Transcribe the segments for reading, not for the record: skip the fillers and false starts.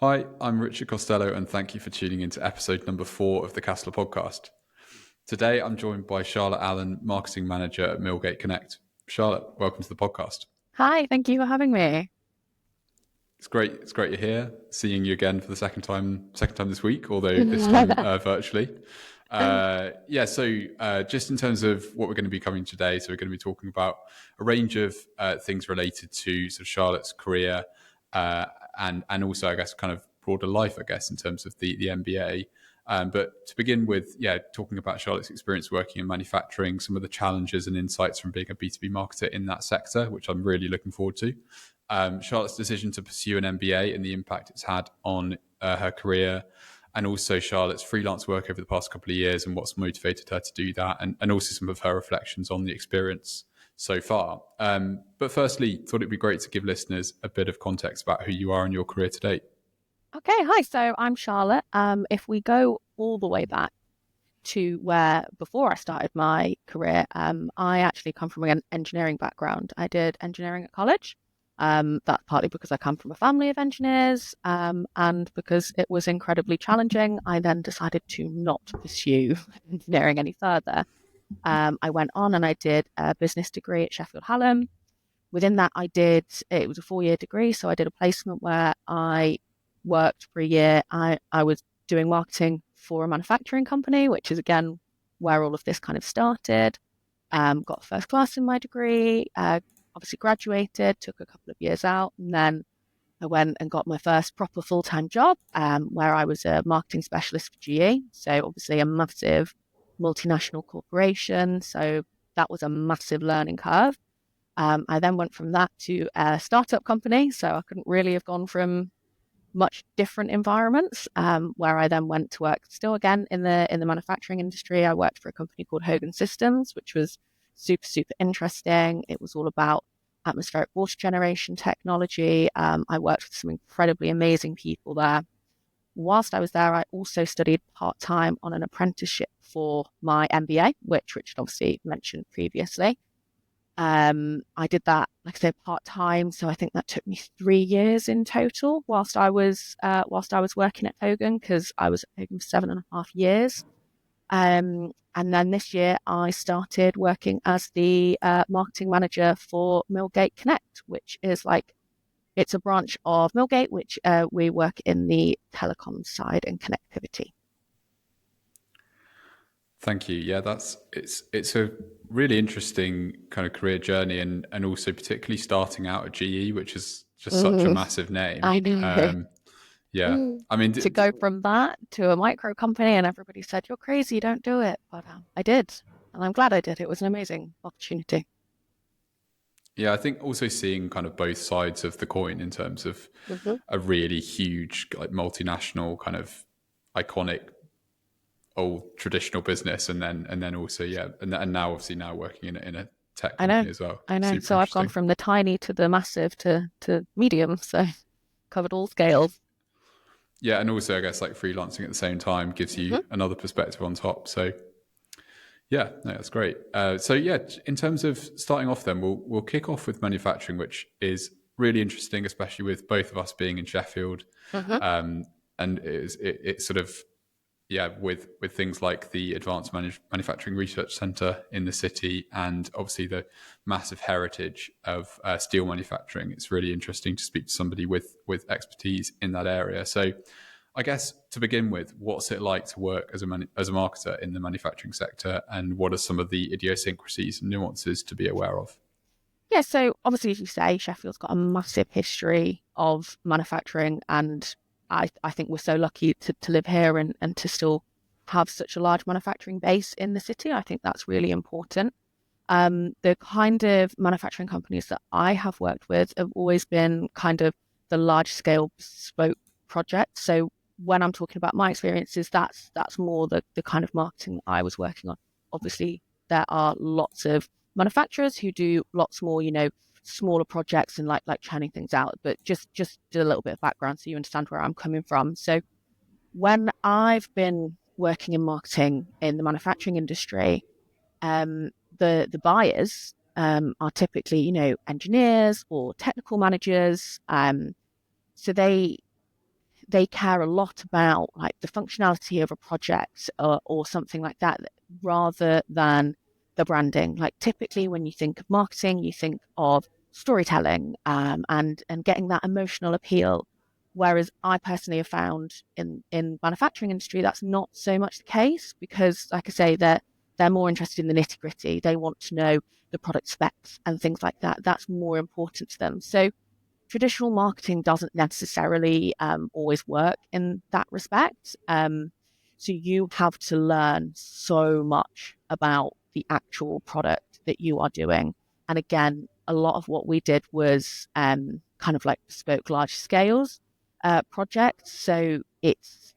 Hi, I'm Richard Costello, and thank you for tuning into episode number 4 of the Castler podcast. Today, I'm joined by Charlotte Allen, Marketing Manager at Millgate Connect. Charlotte, welcome to the podcast. Hi, thank you for having me. It's great you're here, seeing you again for the second time this week, although this time virtually. Just in terms of what we're going to be covering today, so we're going to be talking about a range of things related to sort of Charlotte's career, and also, I guess, kind of broader life, I guess, in terms of the MBA. But to begin with, talking about Charlotte's experience working in manufacturing, some of the challenges and insights from being a B2B marketer in that sector, which I'm really looking forward to. Charlotte's decision to pursue an MBA and the impact it's had on her career, and also Charlotte's freelance work over the past couple of years and what's motivated her to do that, and also some of her reflections on the experience so far. But firstly, thought it'd be great to give listeners a bit of context about who you are and your career to date. Okay, hi. So I'm Charlotte. If we go all the way back to where before I started my career, I actually come from an engineering background. I did engineering at college. That's partly because I come from a family of engineers, and because it was incredibly challenging. I then decided to not pursue engineering any further. I went on and I did a business degree at Sheffield Hallam. Within that, it was a 4-year degree, so I did a placement where I worked for a year. I was doing marketing for a manufacturing company, which is, again, where all of this kind of started. Got first class in my degree, obviously graduated, took a couple of years out, and then I went and got my first proper full-time job, where I was a marketing specialist for GE. So obviously a massive multinational corporation. So that was a massive learning curve. I then went from that to a startup company. So I couldn't really have gone from much different environments, where I then went to work still again in the manufacturing industry. I worked for a company called Hogen Systems, which was super interesting. It was all about atmospheric water generation technology. I worked with some incredibly amazing people there. Whilst I was there, I also studied part-time on an apprenticeship for my MBA, which Richard obviously mentioned previously. I did that, like I said, part-time. So I think that took me 3 years in total whilst I was working at Hogen, because I was at Hogen for 7.5 years. And then this year I started working as the marketing manager for Millgate Connect, which is it's a branch of Millgate, which we work in the telecom side and connectivity. Thank you. Yeah, it's a really interesting kind of career journey, and also particularly starting out at GE, which is just such a massive name. I know. I mean, to go from that to a micro company, and everybody said, "You're crazy, don't do it." But I did, and I'm glad I did. It was an amazing opportunity. Yeah, I think also seeing kind of both sides of the coin in terms of a really huge, like, multinational kind of iconic old traditional business, and then also and now obviously now working in a tech company as well. I know. Super So I've gone interesting. from the tiny to the massive to medium. So covered all scales. Yeah, and also I guess like freelancing at the same time gives you another perspective on top. So yeah, no, that's great. In terms of starting off, then we'll kick off with manufacturing, which is really interesting, especially with both of us being in Sheffield, and it's sort of with things like the Advanced Manufacturing Research Centre in the city, and obviously the massive heritage of steel manufacturing. It's really interesting to speak to somebody with expertise in that area. So I guess to begin with, what's it like to work as a marketer in the manufacturing sector, and what are some of the idiosyncrasies and nuances to be aware of? Yeah, so obviously, as you say, Sheffield's got a massive history of manufacturing, and I think we're so lucky to live here and to still have such a large manufacturing base in the city. I think that's really important. The kind of manufacturing companies that I have worked with have always been kind of the large scale bespoke projects. So when I'm talking about my experiences, that's more the kind of marketing that I was working on. Obviously, there are lots of manufacturers who do lots more, smaller projects and like churning things out. But just a little bit of background so you understand where I'm coming from. So when I've been working in marketing in the manufacturing industry, the buyers are typically, engineers or technical managers. So they care a lot about like the functionality of a project or something like that rather than the branding. Like typically when you think of marketing, you think of storytelling and getting that emotional appeal. Whereas I personally have found in manufacturing industry that's not so much the case because, like I say, they're more interested in the nitty gritty. They want to know the product specs and things like that. That's more important to them. So traditional marketing doesn't necessarily always work in that respect. So you have to learn so much about the actual product that you are doing. And again, a lot of what we did was kind of like bespoke large scales projects. So it's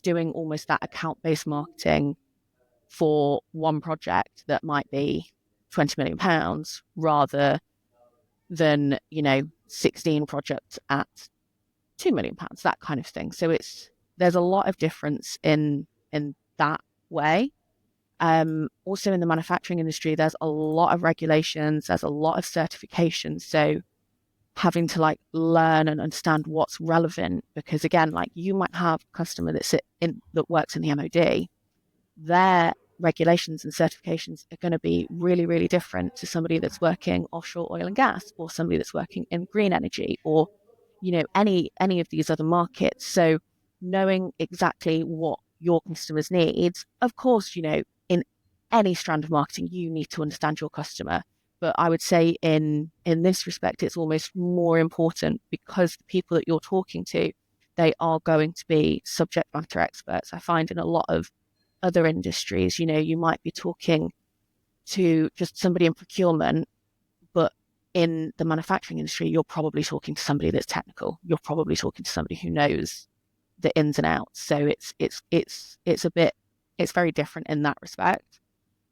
doing almost that account-based marketing for one project that might be £20 million rather than 16 projects at £2 million, that kind of thing. So there's a lot of difference in that way. Also in the manufacturing industry, there's a lot of regulations, there's a lot of certifications. So having to like learn and understand what's relevant, because again, like you might have a customer that works in the MOD, their regulations and certifications are going to be really, really different to somebody that's working offshore oil and gas or somebody that's working in green energy or, any of these other markets. So knowing exactly what your customers need, of course, in any strand of marketing, you need to understand your customer. But I would say in this respect, it's almost more important because the people that you're talking to, they are going to be subject matter experts. I find in a lot of other industries, you might be talking to just somebody in procurement, but in the manufacturing industry, you're probably talking to somebody that's technical. You're probably talking to somebody who knows the ins and outs. So it's very different in that respect.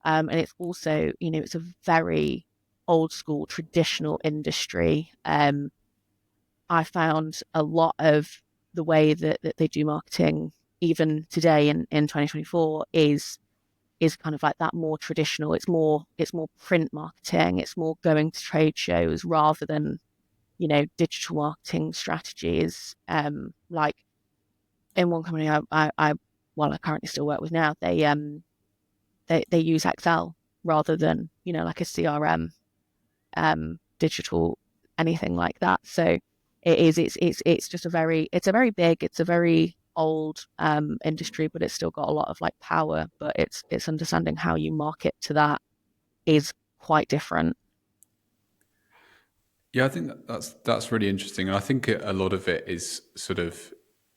And it's also, it's a very old school traditional industry. I found a lot of the way that they do marketing even today in 2024 is kind of like that more traditional. It's more print marketing. It's more going to trade shows rather than digital marketing strategies. Like in one company I currently still work with now, they use Excel rather than like a CRM, digital anything like that. So it's just it's a very big, it's a very old industry, but it's still got a lot of like power. But it's understanding how you market to that is quite different. Yeah, I think that's really interesting, and I think a lot of it is sort of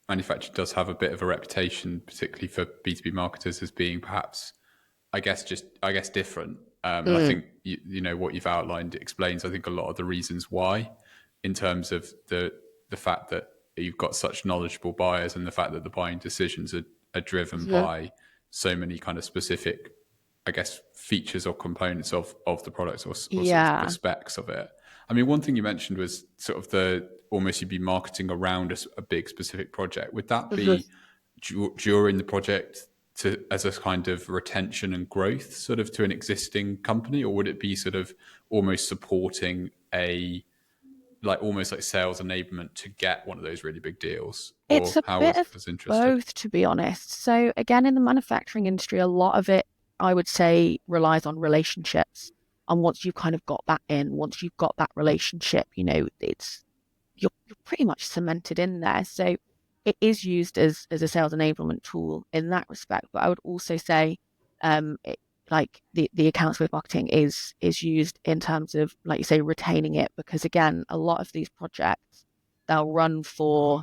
manufacturing does have a bit of a reputation, particularly for B2B marketers, as being perhaps, I guess different. And I Mm, think you know what you've outlined explains, I think, a lot of the reasons why, in terms of the fact that you've got such knowledgeable buyers and the fact that the buying decisions are driven mhm. by so many kind of specific, I guess, features or components of the product or sort of the Yeah. specs of it. I mean, one thing you mentioned was sort of the almost you'd be marketing around a big specific project. Would that Mhm. be during the project to as a kind of retention and growth sort of to an existing company, or would it be sort of almost supporting a like almost like sales enablement to get one of those really big deals? It's Or a how bit of was interested? both, to be honest. So again, in the manufacturing industry, a lot of it, I would say, relies on relationships. And once you've kind of got that in, once you've got that relationship, you're pretty much cemented in there. So it is used as a sales enablement tool in that respect. But I would also say, like the accounts with marketing is used in terms of, like you say, retaining it, because again, a lot of these projects they'll run for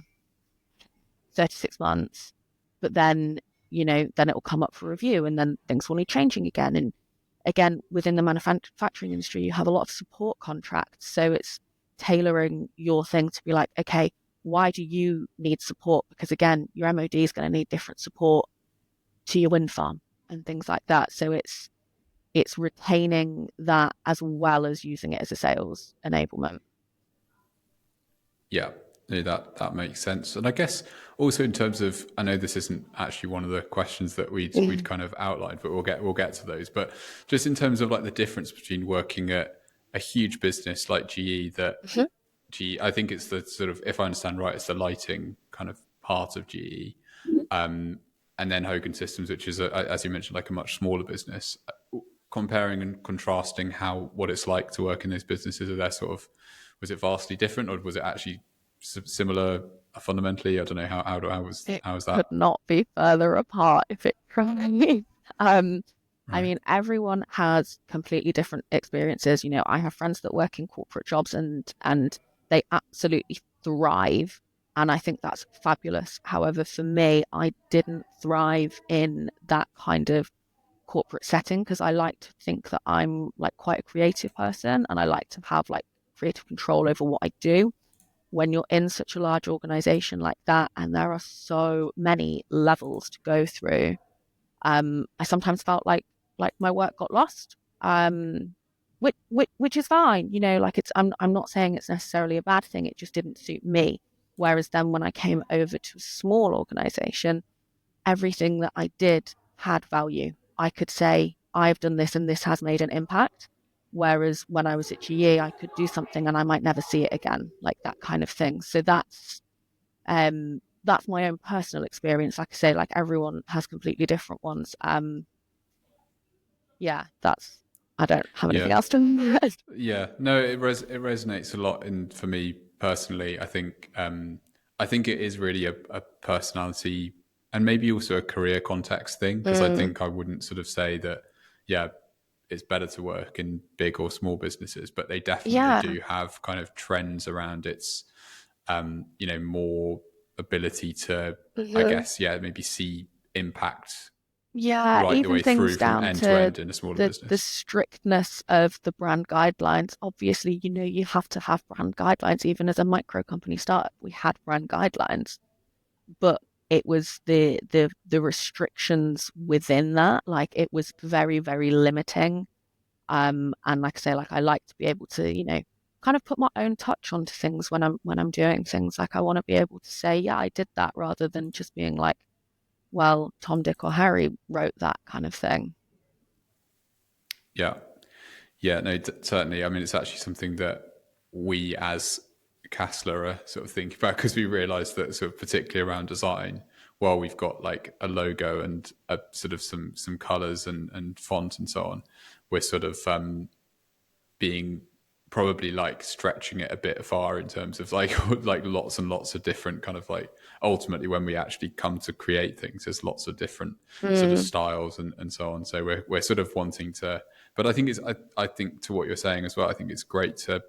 36 months, but then it will come up for review and then things will need changing again. And again, within the manufacturing industry, you have a lot of support contracts. So it's tailoring your thing to be like, okay, why do you need support? Because again, your MOD is going to need different support to your wind farm and things like that. So it's retaining that as well as using it as a sales enablement. Yeah, no, that makes sense. And I guess also in terms of, I know this isn't actually one of the questions that we'd Mm-hmm. kind of outlined, but we'll get to those. But just in terms of like the difference between working at a huge business like GE, I think it's the sort of, if I understand right, it's the lighting kind of part of GE, and then Hogen Systems, which is, as you mentioned, like a much smaller business. Comparing and contrasting what it's like to work in those businesses, was it vastly different, or was it actually similar fundamentally? I don't know how It was could that? not be further apart if it tried. I Right. mean, everyone has completely different experiences. I have friends that work in corporate jobs and they absolutely thrive. And I think that's fabulous. However, for me, I didn't thrive in that kind of corporate setting because I like to think that I'm like quite a creative person and I like to have like creative control over what I do. When you're in such a large organization like that and there are so many levels to go through, I sometimes felt like my work got lost, which is fine. Like I'm not saying it's necessarily a bad thing. It just didn't suit me. Whereas then when I came over to a small organization, everything that I did had value. I could say, I've done this and this has made an impact. Whereas when I was at GE, I could do something and I might never see it again, like that kind of thing. So that's my own personal experience. Like I say, like everyone has completely different ones. Yeah, I don't have Yeah. anything else to add. Yeah, no, it resonates a lot. And for me personally, I think it is really a personality and maybe also a career context thing, because I Mm, think I wouldn't sort of say that, yeah, it's better to work in big or small businesses, but they definitely yeah. do have kind of trends around its, more ability to, I Mhm. guess, yeah, maybe see impact Yeah, right the even way through things from down end to to end in a smaller the business. strictness of the brand guidelines. Obviously, you have to have brand guidelines. Even as a micro company startup, we had brand guidelines, but it was the restrictions within that. Like it was very, very limiting. And like I say, like I like to be able to, kind of put my own touch onto things when I'm doing things. Like I want to be able to say, yeah, I did that, rather than just being like, well, Tom, Dick, or Harry wrote that kind of thing. Yeah. Yeah, no, certainly. I mean, it's actually something that we as Castler are sort of thinking about, because we realise that sort of particularly around design, while we've got like a logo and a sort of some colours and font and so on, we're sort of being probably like stretching it a bit far in terms of like like lots and lots of different kind of like, ultimately when we actually come to create things, there's lots of different sort of Mm, styles and so on. So we're sort of wanting to, but I think I think to what you're saying as well, I think it's great to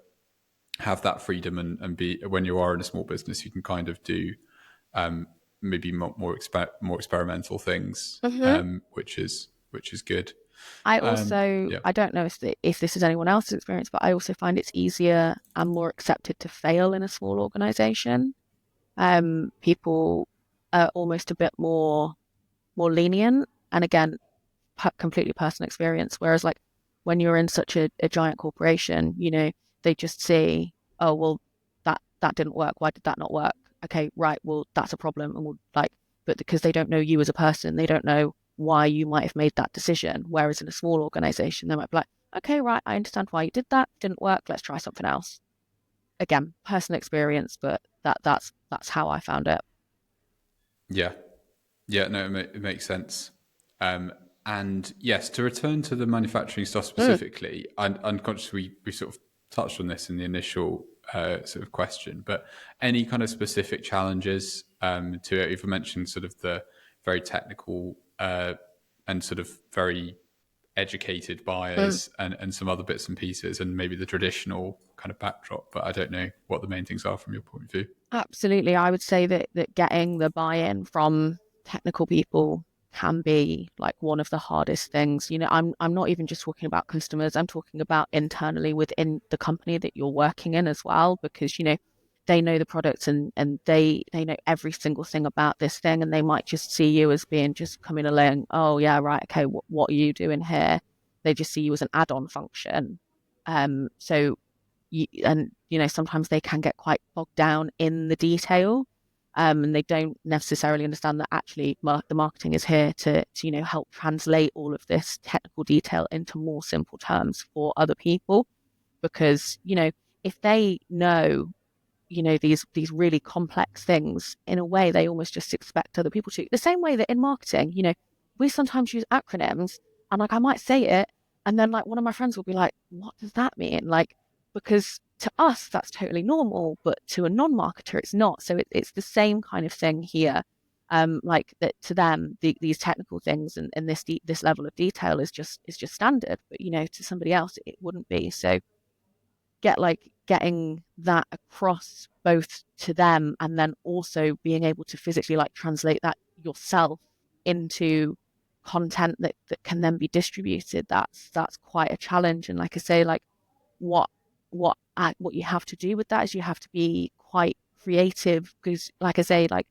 have that freedom and be, when you are in a small business, you can kind of do maybe more experimental things, hmm which is good. I also, Yeah. I don't know if this is anyone else's experience, but I also find it's easier and more accepted to fail in a small organization. People are almost a bit more lenient, and again, completely personal experience. Whereas like when you're in such a giant corporation, they just see, oh well, that didn't work. Why did that not work? Okay, right. Well, that's a problem, and we'll like, but because they don't know you as a person, they don't know why you might have made that decision. Whereas in a small organization, they might be like, okay, right, I understand why you did that. Didn't work. Let's try something else. Again, personal experience, but that's how I found it. Yeah. Yeah, no, it makes sense. Um, and yes, to return to the manufacturing stuff Mm, specifically, I'm unconscious we sort of touched on this in the initial sort of question, but any kind of specific challenges to it? You've mentioned sort of the very technical and sort of very educated mm. buyers and some other bits and pieces, and maybe the traditional kind of backdrop, but I don't know what the main things are from your point of view. Absolutely. I would say that getting the buy-in from technical people can be like one of the hardest things. I'm not even just talking about customers, I'm talking about internally within the company that you're working in as well, because they know the products and they know every single thing about this thing, and they might just see you as being just coming along, oh yeah, right, okay, what are you doing here? They just see you as an add-on function. So and sometimes they can get quite bogged down in the detail, and they don't necessarily understand that actually the marketing is here to help translate all of this technical detail into more simple terms for other people, because if they know these really complex things in a way they almost just expect other people to. The same way that in marketing, we sometimes use acronyms, and like I might say it, and then like one of my friends will be like, "What does that mean?" Like, because to us that's totally normal, but to a non-marketer it's not. So it's the same kind of thing here. Like that to them, these technical things and this level of detail is just standard, but to somebody else it wouldn't be. So getting that across both to them and then also being able to physically like translate that yourself into content that can then be distributed, that's quite a challenge. And like I say, like what what you have to do with that is you have to be quite creative, because like I say, like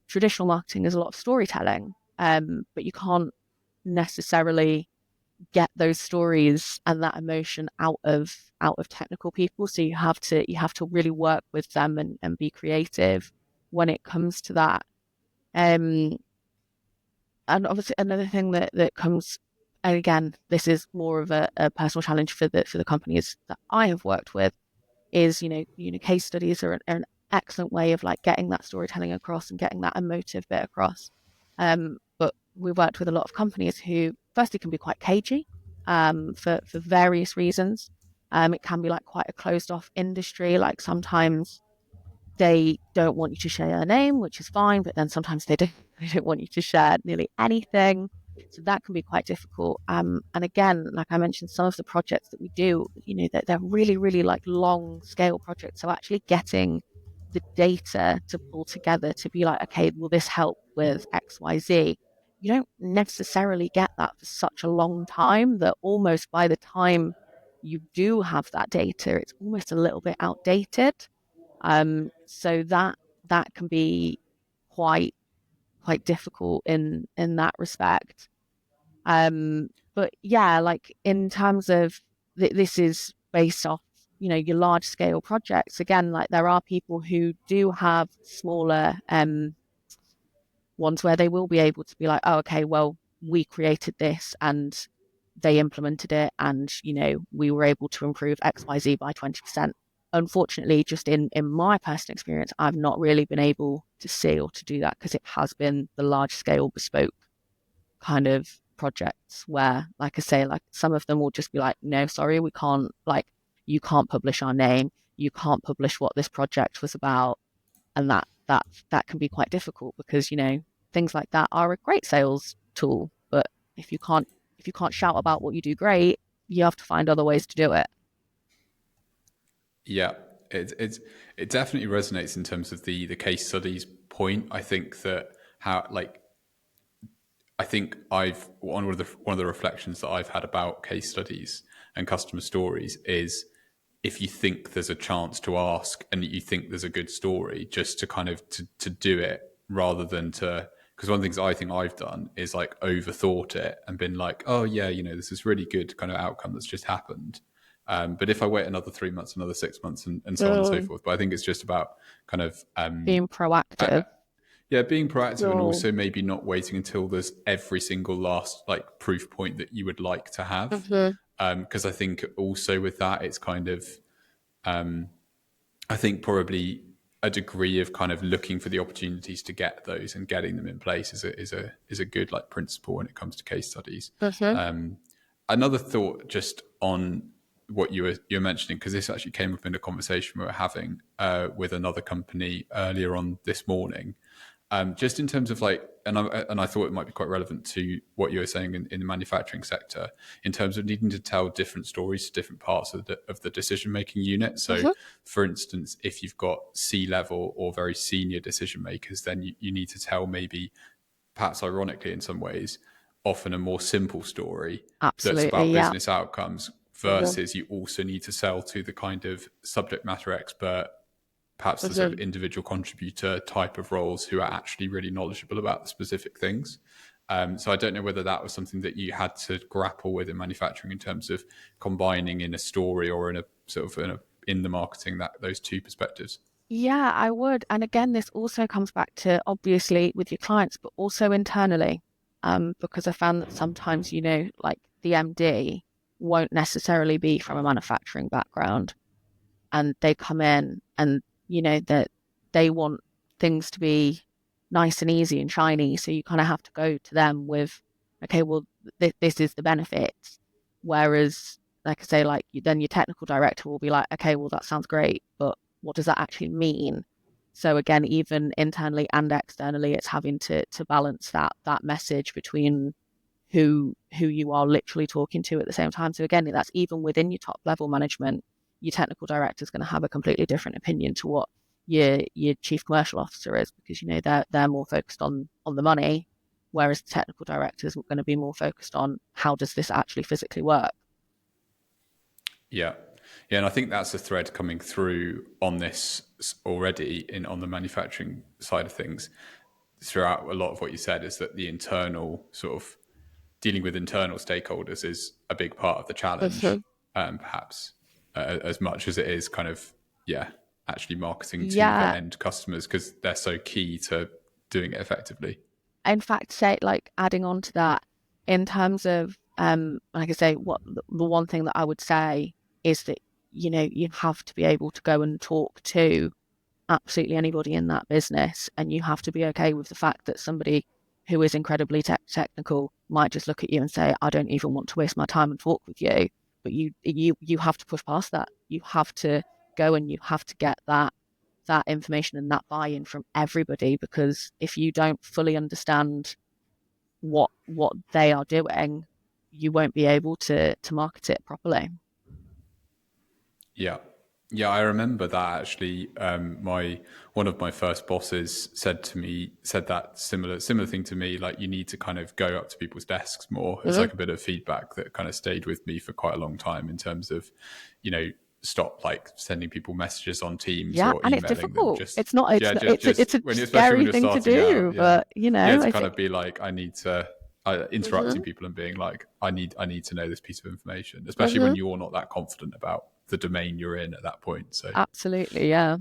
traditional marketing is a lot of storytelling, but you can't necessarily get those stories and that emotion out of technical people. So you have to really work with them and be creative when it comes to that. Um, and obviously another thing that comes, and again, this is more of a personal challenge for the companies that I have worked with, is case studies are an excellent way of like getting that storytelling across and getting that emotive bit across. But we've worked with a lot of companies who firstly can be quite cagey, for various reasons. It can be like quite a closed off industry. Like sometimes they don't want you to share their name, which is fine, but then sometimes they don't, they don't want you to share nearly anything. So that can be quite difficult. And again, like I mentioned, some of the projects that we do, they're really, really like long scale projects. So actually getting the data to pull together to be like, okay, will this help with XYZ? You don't necessarily get that for such a long time that almost by the time you do have that data, it's almost a little bit outdated. So that can be quite quite difficult in that respect. But yeah, like in terms of this is based off, your large scale projects. Again, like there are people who do have smaller ones where they will be able to be like, oh, okay, well, we created this and they implemented it, and we were able to improve XYZ by 20%. Unfortunately, just in my personal experience, I've not really been able to see or to do that, because it has been the large scale bespoke kind of projects where, like I say, like some of them will just be like, no, sorry, we can't, like, you can't publish our name, you can't publish what this project was about. And that can be quite difficult, because things like that are a great sales tool, but if you can't if you can't shout about what you do great, you have to find other ways to do it. Yeah, it definitely resonates in terms of the case studies point. I think that how like I think I've one of the reflections that I've had about case studies and customer stories is, if you think there's a chance to ask and you think there's a good story, just to kind of to do it rather than to, because one of the things I think I've done is like overthought it and been like, oh yeah, this is really good kind of outcome that's just happened. But if I wait another 3 months, another 6 months, and so on and so Mm. forth. But I think it's just about kind of Being I, proactive. yeah, being proactive, and No. also maybe not waiting until there's every single last like proof point that you would like to have. Hmm. Because I think also with that, it's kind of I think probably a degree of kind of looking for the opportunities to get those and getting them in place is a good like principle when it comes to case studies. Hmm. Another thought just on what you were mentioning, because this actually came up in a conversation we were having with another company earlier on this morning, just in terms of like, and I thought it might be quite relevant to what you were saying in the manufacturing sector, in terms of needing to tell different stories to different parts of the decision making unit. So, Hmm. for instance, if you've got C-level or very senior decision makers, then you need to tell, maybe perhaps ironically in some ways, often a more simple story that's Absolutely, about yeah. business outcomes, Hmm. versus you also need to sell to the kind of subject matter expert, perhaps the sort of Hmm. individual contributor type of roles, who are actually really knowledgeable about the specific things. So I don't know whether that was something that you had to grapple with in manufacturing, in terms of combining in a story or in a sort of in the marketing, that those two perspectives. Yeah, I would. And again, this also comes back to obviously with your clients, but also internally. Because I found that sometimes, like the MD won't necessarily be from a manufacturing background, and they come in and that they want things to be nice and easy and shiny. So you kind of have to go to them with, okay, well, this is the benefit. Whereas, like I say, like then your technical director will be like, okay, well, that sounds great, but what does that actually mean? So again, even internally and externally, it's having to balance that message between who you are literally talking to at the same time. So again, that's even within your top level management, your technical director is going to have a completely different opinion to what your chief commercial officer is, because they're more focused on the money, whereas the technical directors are going to be more focused on how does this actually physically work. Yeah. Yeah, and I think that's a thread coming through on this already on the manufacturing side of things throughout a lot of what you said, is that the internal sort of dealing with internal stakeholders is a big part of the challenge, Mhm. perhaps as much as it is kind of, actually marketing to the Yeah, end customers, because they're so key to doing it effectively. in fact, say like adding on to that, in terms of like I say, what the one thing that I would say is that you have to be able to go and talk to absolutely anybody in that business, and you have to be okay with the fact that somebody who is incredibly technical might just look at you and say, I don't even want to waste my time and talk with you. But you have to push past that. You have to go and you have to get that information and that buy-in from everybody, because if you don't fully understand what they are doing, you won't be able to market it properly. Yeah. Yeah, I remember that actually. My one of my first bosses said that similar thing to me. Like, you need to kind of go up to people's desks more. It's Mhm. like a bit of feedback that kind of stayed with me for quite a long time, in terms of, you know, stop like sending people messages on Teams Yeah, or and it's emailing them. difficult. Just It's not. It's yeah, not, just it's a when especially when scary you're thing to starting out. do, Yeah, but yeah, to I kind think. of be like, I need to. Interrupting Mhm. people and being like, I need to know this piece of information, especially when Mhm. you're not that confident about the domain you're in at that point. So Absolutely, yeah.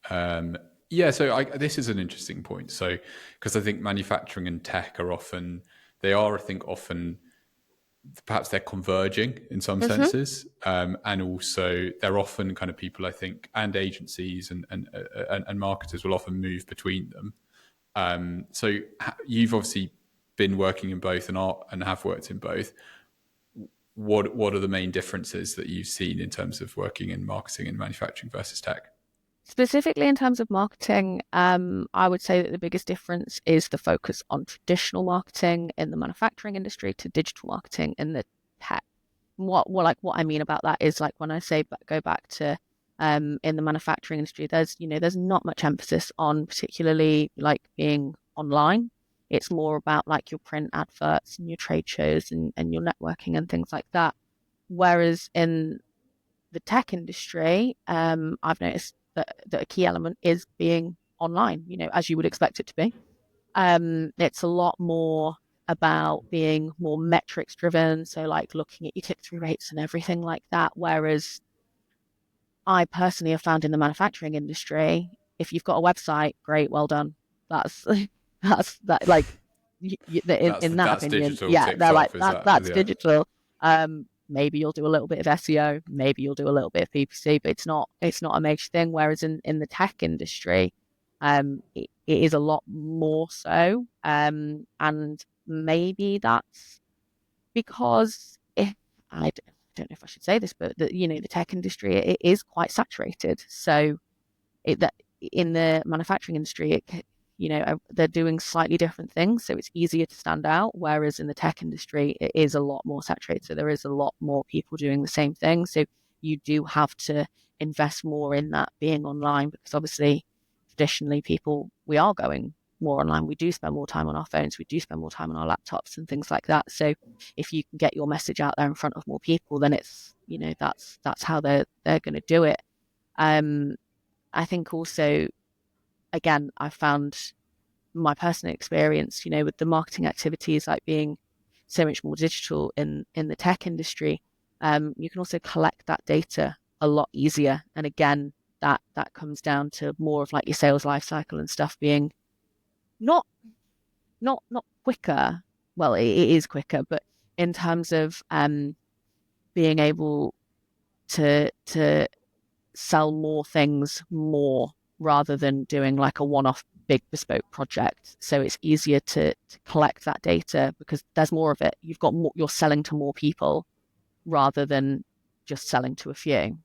um, yeah, so this is an interesting point. So, because I think manufacturing and tech are often, they are, I think, often perhaps they're converging in some Mhm. senses, and also they're often kind of people, I think, and agencies and marketers will often move between them. So you've obviously been working in both and have worked in both. What are the main differences that you've seen in terms of working in marketing and manufacturing versus tech? Specifically in terms of marketing, I would say that the biggest difference is the focus on traditional marketing in the manufacturing industry to digital marketing in the tech. What I mean about that is, like, when I say go back to in the manufacturing industry, there's not much emphasis on particularly like being online. It's more about like your print adverts and your trade shows and your networking and things like that. Whereas in the tech industry, I've noticed that a key element is being online, as you would expect it to be. It's a lot more about being more metrics driven. So like looking at your click-through rates and everything like that. Whereas I personally have found in the manufacturing industry, if you've got a website, great, well done. That's that's that like in that That's opinion, digital yeah, ticked they're like off. Is that that that's yeah? digital. Maybe you'll do a little bit of SEO, maybe you'll do a little bit of PPC, but it's not a major thing. Whereas in the tech industry, it is a lot more so. And maybe that's because if I don't know if I should say this, but the tech industry, it is quite saturated. So that in the manufacturing industry, they're doing slightly different things, so it's easier to stand out. Whereas in the tech industry, it is a lot more saturated. So there is a lot more people doing the same thing. So you do have to invest more in that being online, because obviously traditionally we are going more online. We do spend more time on our phones. We do spend more time on our laptops and things like that. So if you can get your message out there in front of more people, then it's that's how they're going to do it. Um, I think also, again, I found my personal experience, with the marketing activities like being so much more digital in the tech industry. You can also collect that data a lot easier. And again, that comes down to more of like your sales life cycle and stuff being not not quicker. Well, it is quicker, but in terms of being able to sell more things more rather than doing like a one-off big bespoke project. So it's easier to collect that data because there's more of it. You've got more, you're selling to more people rather than just selling to a few.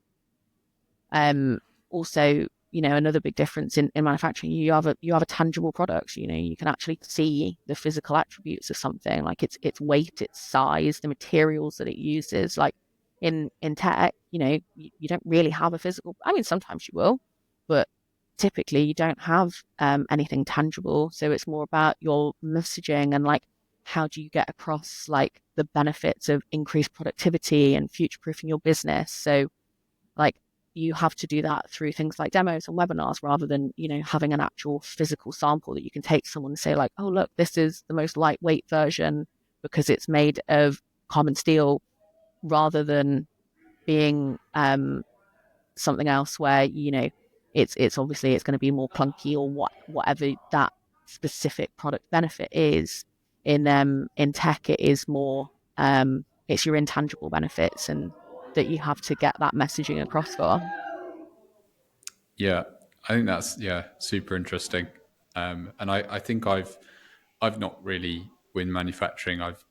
Also, another big difference in manufacturing, you have a tangible product. You can actually see the physical attributes of something, like its weight, its size, the materials that it uses. Like in tech, you don't really have a physical. I mean, sometimes you will, but typically you don't have anything tangible. So it's more about your messaging and like how do you get across like the benefits of increased productivity and future-proofing your business. So like you have to do that through things like demos and webinars rather than, having an actual physical sample that you can take someone and say like, oh, look, this is the most lightweight version because it's made of carbon steel rather than being something else where, it's obviously it's going to be more clunky or whatever that specific product benefit is. In tech, it is more it's your intangible benefits and that you have to get that messaging across for. Yeah, I think that's super interesting. And I think I've not really win manufacturing. I've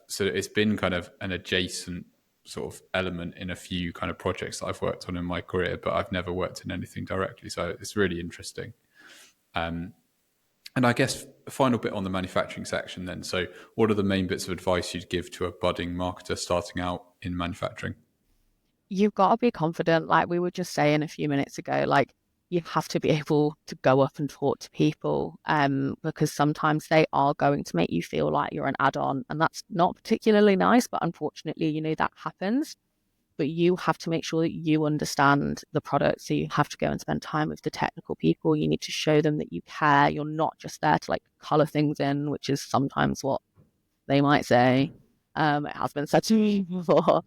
so it's been kind of an adjacent sort of element in a few kind of projects that I've worked on in my career, but I've never worked in anything directly. So it's really interesting. And I guess a final bit on the manufacturing section then. So what are the main bits of advice you'd give to a budding marketer starting out in manufacturing? You've got to be confident, like we were just saying a few minutes ago, like you have to be able to go up and talk to people, because sometimes they are going to make you feel like you're an add-on, and that's not particularly nice, but unfortunately, that happens. But you have to make sure that you understand the product. So you have to go and spend time with the technical people. You need to show them that you care. You're not just there to like color things in, which is sometimes what they might say. It has been said to me before.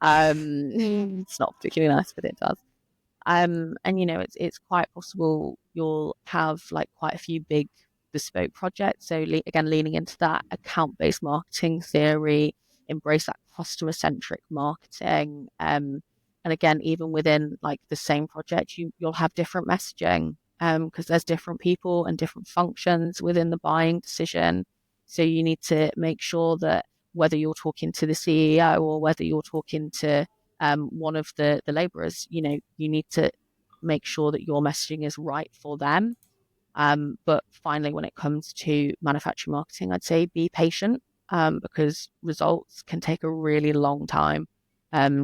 It's not particularly nice, but it does. And it's quite possible you'll have like quite a few big bespoke projects. So again, leaning into that account-based marketing theory, embrace that customer-centric marketing. And again, even within like the same project, you'll have different messaging because there's different people and different functions within the buying decision. So you need to make sure that whether you're talking to the CEO or whether you're talking to one of the laborers, you need to make sure that your messaging is right for them. But finally, when it comes to manufacturing marketing, I'd say be patient because results can take a really long time.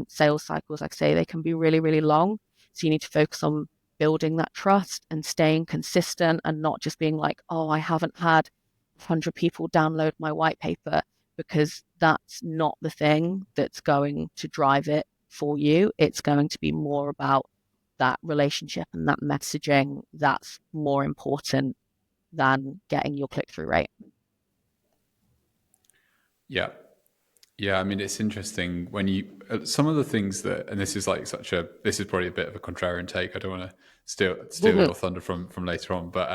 Sales cycles, like I say, they can be really, really long. So you need to focus on building that trust and staying consistent and not just being like, oh, I haven't had 100 people download my white paper, because that's not the thing that's going to drive it for you. It's going to be more about that relationship and that messaging that's more important than getting your click-through rate. Yeah. Yeah, I mean, it's interesting when you some of the things that, and this is like this is probably a bit of a contrarian take. I don't want to steal your thunder from later on, but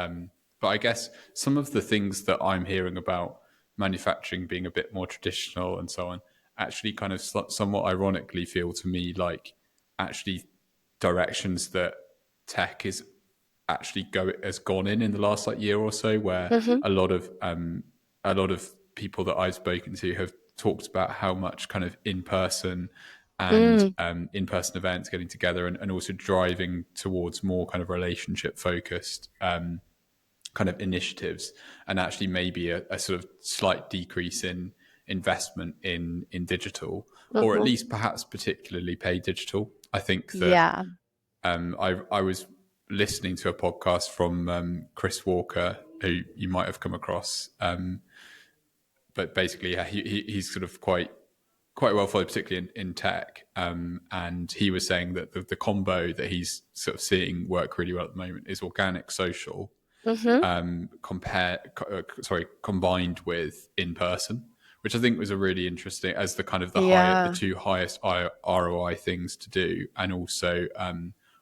I guess some of the things that I'm hearing about manufacturing being a bit more traditional and so on, actually kind of somewhat ironically feel to me like actually directions that tech is actually has gone in the last like year or so, where Mm-hmm. a lot of people that I've spoken to have talked about how much kind of in person and Mm, in person events, getting together, and also driving towards more kind of relationship focused kind of initiatives, and actually maybe a sort of slight decrease in investment in digital, or at mm-hmm. least perhaps particularly paid digital. I think that Yeah. I was listening to a podcast from Chris Walker, who you might have come across, but basically, yeah, he's sort of quite well followed, particularly in tech. And he was saying that the combo that he's sort of seeing work really well at the moment is organic social, Mm-hmm. combined with in person, which I think was a really interesting as the kind of the Yeah. two highest ROI things to do, and also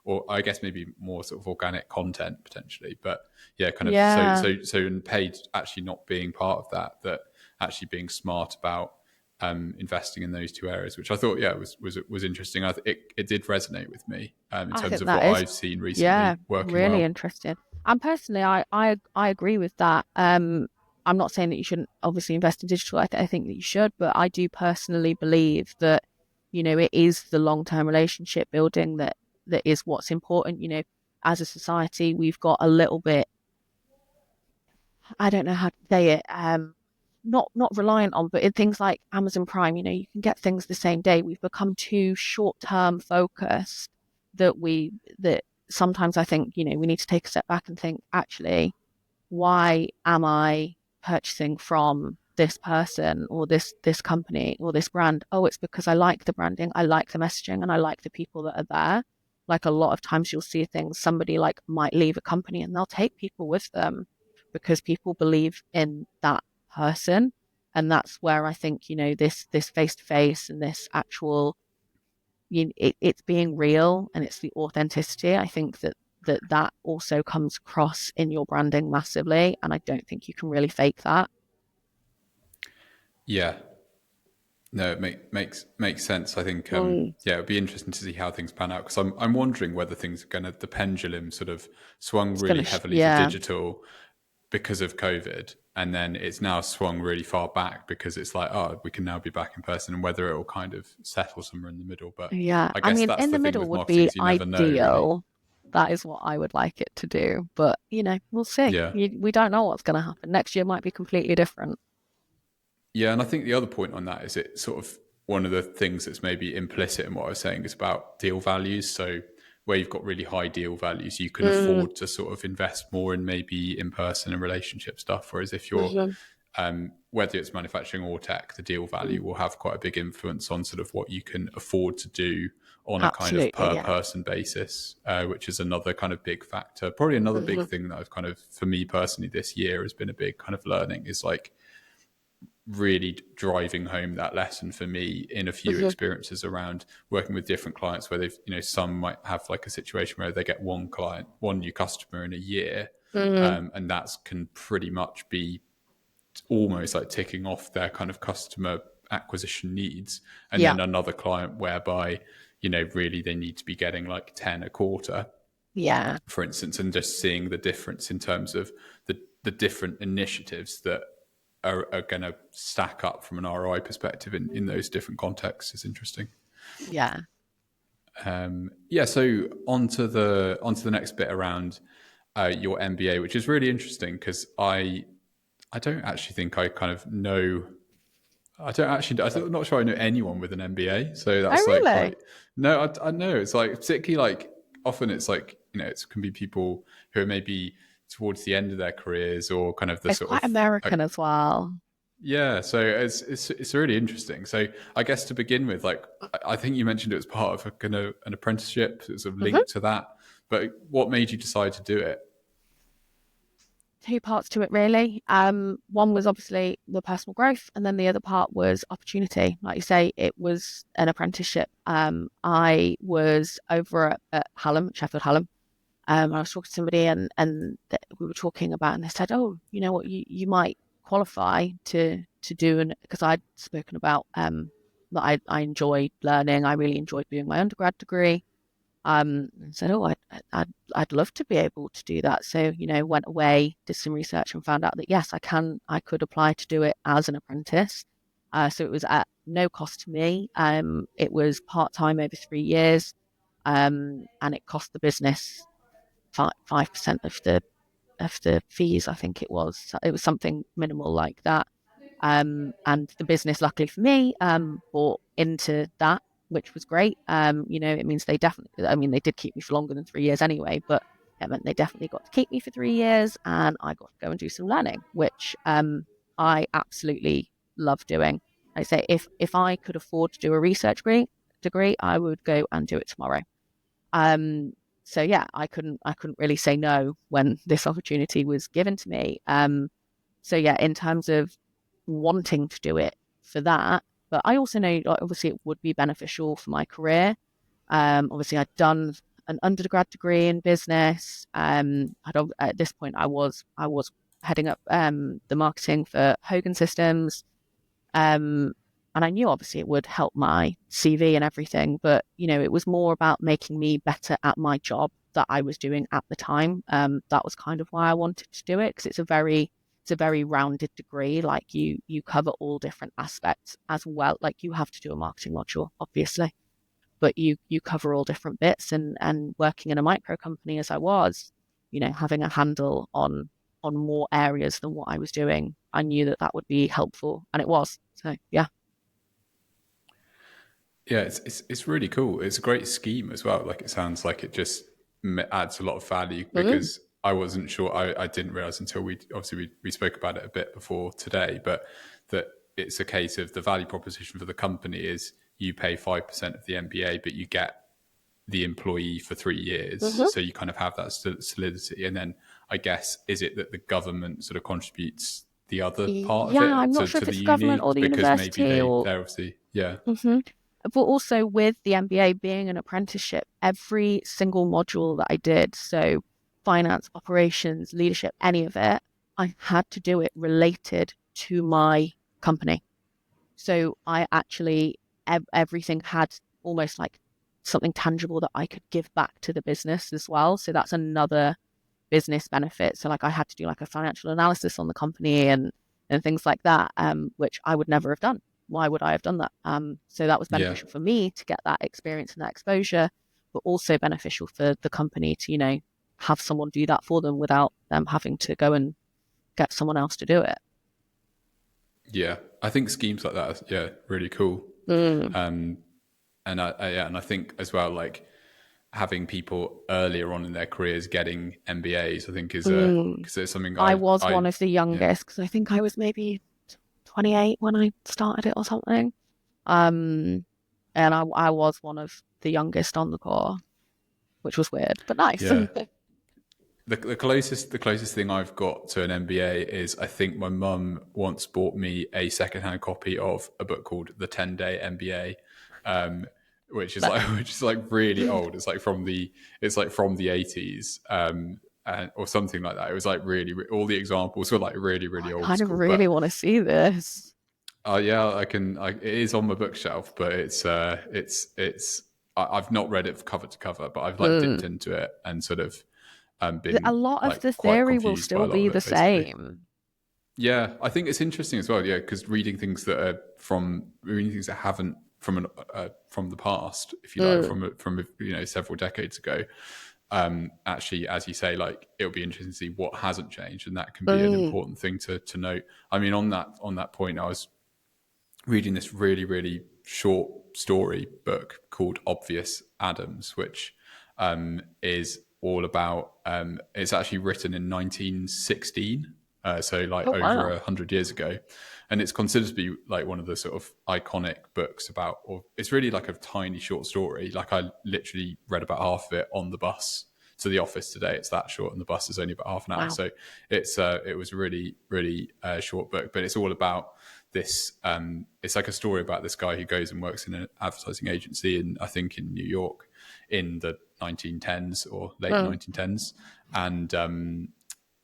or I guess maybe more sort of organic content potentially, but yeah, kind of Yeah. so in paid actually not being part of that, that actually being smart about investing in those two areas, which I thought, yeah, was interesting. It did resonate with me in I terms think of what that is, I've seen yeah, recently working really well. interesting. And personally, I agree with that. I'm not saying that you shouldn't obviously invest in digital. I think that you should, but I do personally believe that, it is the long-term relationship building that is what's important. As a society, we've got a little bit, I don't know how to say it, not reliant on, but in things like Amazon Prime, you can get things the same day. We've become too short-term focused that sometimes I think, we need to take a step back and think, actually, why am I purchasing from this person or this company or this brand? Oh, it's because I like the branding, I like the messaging, and I like the people that are there. Like a lot of times you'll see things, somebody like might leave a company and they'll take people with them because people believe in that person. And that's where I think, this face to face and this actual, it's being real and it's the authenticity. I think that also comes across in your branding massively, and I don't think you can really fake that. Yeah, no, it makes sense. I think Mm. yeah, it'd be interesting to see how things pan out because I'm wondering whether things are going to the pendulum sort of swung It's really gonna, heavily to yeah, digital because of COVID, and then it's now swung really far back because it's like, oh, we can now be back in person, and whether it will kind of settle somewhere in the middle. But yeah. I I guess mean, that's in the the thing middle with would marketing be is you never know, really. ideal. That is what I would like it to do, but we'll see. Yeah. We don't know what's going to happen. Next year might be completely different. Yeah, and I think the other point on that is it sort of one of the things that's maybe implicit in what I was saying is about deal values. So where you've got really high deal values, you can Mm, afford to sort of invest more in maybe in person and relationship stuff. Whereas if you're mhm, whether it's manufacturing or tech, the deal mm. value will have quite a big influence on sort of what you can afford to do on a kind of Absolutely, per yeah. person basis, which is another kind of big factor. Probably another big Mhm, thing that I've kind of, for me personally, this year has been a big kind of learning is like really driving home that lesson for me in a few mhm, experiences around working with different clients where they've, some might have like a situation where they get one client, one new customer in a year. mhm. And that can pretty much be almost like ticking off their kind of customer acquisition needs. And Yeah, then another client whereby, really they need to be getting like 10 a quarter, yeah, for instance, and just seeing the difference in terms of the different initiatives that are going to stack up from an ROI perspective in those different contexts is interesting. yeah. Yeah, so onto the next bit around your MBA, which is really interesting because I don't actually think I kind of know. I don't actually. I'm not sure I know anyone with an MBA. So Oh, that's like really? quite. No, I know. It's like particularly like often it's like it can be people who are maybe towards the end of their careers or kind of the It's sort quite of American as well. yeah. So it's really interesting. So I guess to begin with, like I think you mentioned it was part of a kind of an apprenticeship. It was sort of Mhm. linked to that. But what made you decide to do it? Two parts to it, really. One was obviously the personal growth, and then the other part was opportunity. Like you say, it was an apprenticeship. I was over at Hallam, Sheffield Hallam. I was talking to somebody, and we were talking about, and they said, "Oh, you know what? You might qualify to do," and because I'd spoken about that I enjoyed learning. I really enjoyed doing my undergrad degree. And said, "Oh, I'd love to be able to do that." So, went away, did some research, and found out that yes, I could apply to do it as an apprentice. So it was at no cost to me. It was part-time over 3 years, and it cost the business 5% of the fees. I think it was. So it was something minimal like that. And the business, luckily for me, bought into that, which was great. It means they definitely, I mean, they did keep me for longer than 3 years anyway, but it meant they definitely got to keep me for 3 years, and I got to go and do some learning, which I absolutely love doing. I say if I could afford to do a research degree, I would go and do it tomorrow. Um, so yeah, I couldn't really say no when this opportunity was given to me. So yeah, in terms of wanting to do it for that, but I also know like, obviously it would be beneficial for my career. Obviously I'd done an undergrad degree in business. At this point I was heading up the marketing for Hogen Systems. Um, And I knew obviously it would help my CV and everything, but it was more about making me better at my job that I was doing at the time. That was kind of why I wanted to do it, because it's a very rounded degree. Like you cover all different aspects as well. Like you have to do a marketing module, obviously, but you cover all different bits. And working in a micro company as I was, having a handle on more areas than what I was doing, I knew that would be helpful, and it was. So yeah. Yeah, it's really cool. It's a great scheme as well. Like it sounds like it just adds a lot of value Mm. because I wasn't sure. I didn't realize until we spoke about it a bit before today, but that it's a case of the value proposition for the company is you pay 5% of the MBA, but you get the employee for 3 years. Hmm. So you kind of have that solidity. And then I guess, is it that the government sort of contributes the other part of Yeah, I'm it not sure to if the it's the government uni? or the Because maybe university or. they're obviously, yeah. Hmm. But also with the MBA being an apprenticeship, every single module that I did, so finance, operations, leadership, any of it, I had to do it related to my company. So I actually, everything had almost like something tangible that I could give back to the business as well. So that's another business benefit. So like I had to do like a financial analysis on the company and things like that, which I would never have done. Why would I have done that? So that was Yeah. beneficial for me to get that experience and that exposure, but also beneficial for the company to, have someone do that for them without them having to go and get someone else to do it. Yeah, I think schemes like that, yeah, really cool. Mm, Um, and I think as well, like having people earlier on in their careers getting MBAs, I think is mm. because it's something I was I one of the yeah youngest because I think I was maybe 28 when I started it or something. Um, and I was one of the youngest on the course, which was weird, but nice. yeah. The closest thing I've got to an MBA is I think my mum once bought me a secondhand copy of a book called The 10-Day MBA, which is But like which is like really old. It's like from the 80s, or something like that. It was like really all the examples were like really I really old kind of school. really But want to see this. yeah, it is on my bookshelf, but I've not read it cover to cover, but I've like dipped Mm. into it and sort of A been lot of like the quite theory will confused by still a lot be of the it, basically. same. Yeah, I think it's interesting as well. Yeah, because reading things that haven't from the past, if you like, Mm, from several decades ago. Actually, as you say, like it'll be interesting to see what hasn't changed, and that can be an mm. important thing to note. I mean, on that point, I was reading this really, really short story book called Obvious Adams, which is all about, it's actually written in 1916. So like Oh, over wow. 100 years ago, and it's considered to be like one of the sort of iconic books about, or it's really like a tiny short story. Like I literally read about half of it on the bus to the office today. It's that short, and the bus is only about half an hour. Wow. So it was a really really short book, but it's all about this. It's like a story about this guy who goes and works in an advertising agency, in I think in New York, in the 1910s or late Mm. 1910s, and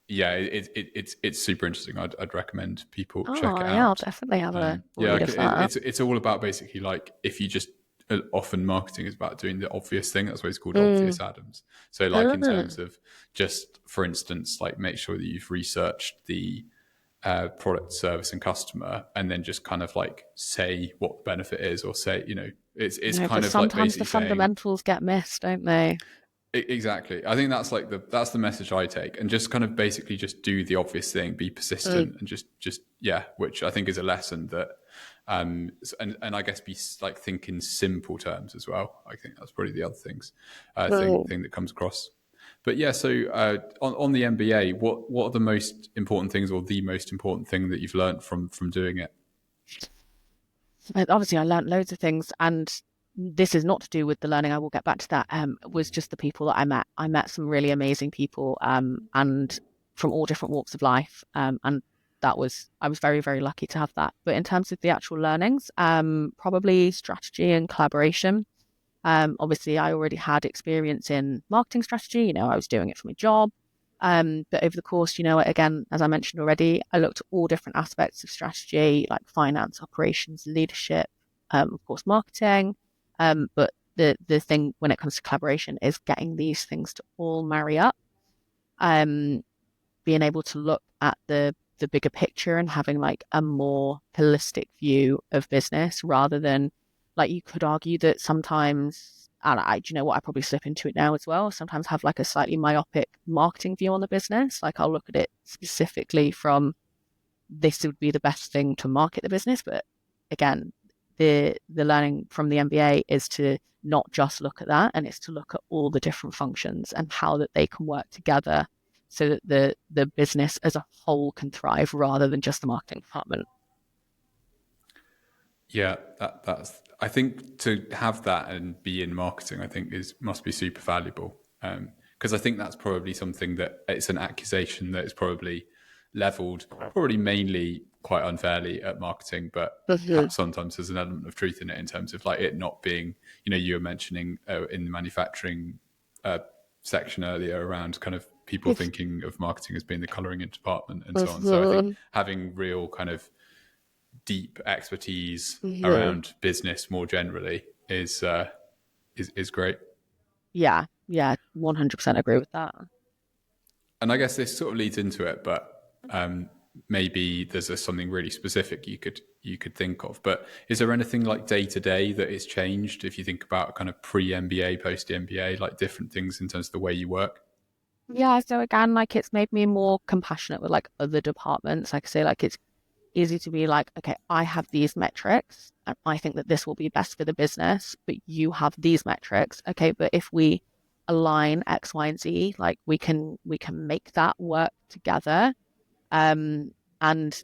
yeah, it's super interesting. I'd recommend people check Oh, it yeah, I'll out. definitely have a Yeah, read of that. it's all about basically like if you just often marketing is about doing the obvious thing. That's why it's called Mm. Obvious Adams. So like in Ah. terms of just for instance, like make sure that you've researched the product, service, and customer, and then just kind of like say what the benefit is, or say it's kind Because of like sometimes the basically saying fundamentals get missed, don't they? exactly. I think that's like that's the message I take, and just kind of basically just do the obvious thing, be Mm. persistent, and just yeah, which I think is a lesson that and I guess be like think in simple terms as well. I think that's probably the other Mm. thing that comes across. But yeah, so on the MBA, what are the most important things, or the most important thing that you've learned from doing it? Obviously, I learned loads of things, and this is not to do with the learning. I will get back to that. Was just the people that I met. I met some really amazing people, and from all different walks of life. And I was very, very lucky to have that. But in terms of the actual learnings, probably strategy and collaboration. Obviously, I already had experience in marketing strategy. I was doing it for my job. But over the course, again, as I mentioned already, I looked at all different aspects of strategy, like finance, operations, leadership, of course, marketing. But the thing when it comes to collaboration is getting these things to all marry up. Um, Being able to look at the bigger picture and having like a more holistic view of business rather than like you could argue that sometimes and do you know what, I probably slip into it now as well. Sometimes have like a slightly myopic marketing view on the business. Like I'll look at it specifically from this would be the best thing to market the business. But again, the learning from the MBA is to not just look at that, and it's to look at all the different functions and how that they can work together so that the business as a whole can thrive rather than just the marketing department. Yeah, that's. I think to have that and be in marketing, I think is must be super valuable. Because I think that's probably something that it's an accusation that is probably leveled, probably mainly quite unfairly at marketing, but Mhm. perhaps sometimes there's an element of truth in it in terms of like it not being. You were mentioning in the manufacturing uh, section earlier around kind of people thinking of marketing as being the colouring in department and so on. So I think Mhm. having real kind of deep expertise Mhm. around business more generally is great. Yeah, yeah, 100% agree with that. And I guess this sort of leads into it, but maybe there's something really specific you could think of. But is there anything like day to day that is changed if you think about kind of pre MBA, post MBA, like different things in terms of the way you work? Yeah, so again, like it's made me more compassionate with like other departments. Like I say, like it's easy to be like, okay, I have these metrics and I think that this will be best for the business, but you have these metrics. Okay, but if we align X, Y, and Z, like we can make that work together. Um, and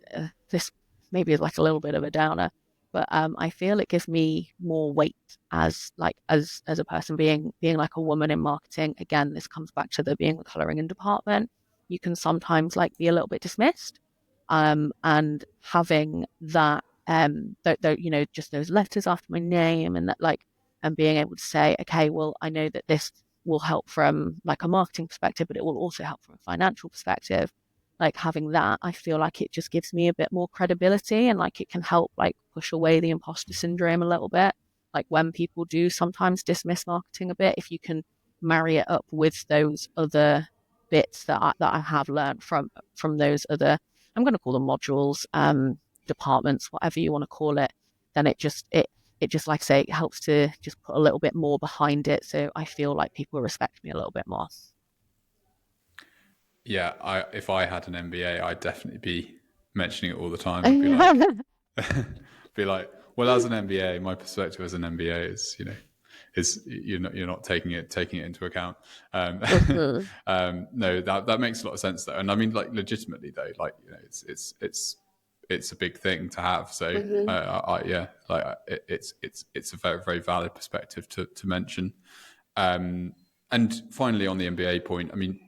this maybe is like a little bit of a downer, but I feel it gives me more weight as like as a person being like a woman in marketing. Again, this comes back to the being the coloring in department. You can sometimes like be a little bit dismissed, and having that just those letters after my name and that like and being able to say, okay, well, I know that this will help from like a marketing perspective, but it will also help from a financial perspective. Like having that, I feel like it just gives me a bit more credibility and like it can help like push away the imposter syndrome a little bit. Like when people do sometimes dismiss marketing a bit, if you can marry it up with those other bits that I have learned from those other, I'm going to call them modules, departments, whatever you want to call it, then it just like I say, it helps to just put a little bit more behind it. So I feel like people respect me a little bit more. Yeah, if I had an MBA, I'd definitely be mentioning it all the time. I'd be like, be like, well, as an MBA, my perspective as an MBA is you're not taking it into account. Mhm. No, that makes a lot of sense though, and I mean, like legitimately though, like it's a big thing to have. So Mhm. yeah, like it's a very very valid perspective to mention. Um, and finally, on the MBA point, I mean,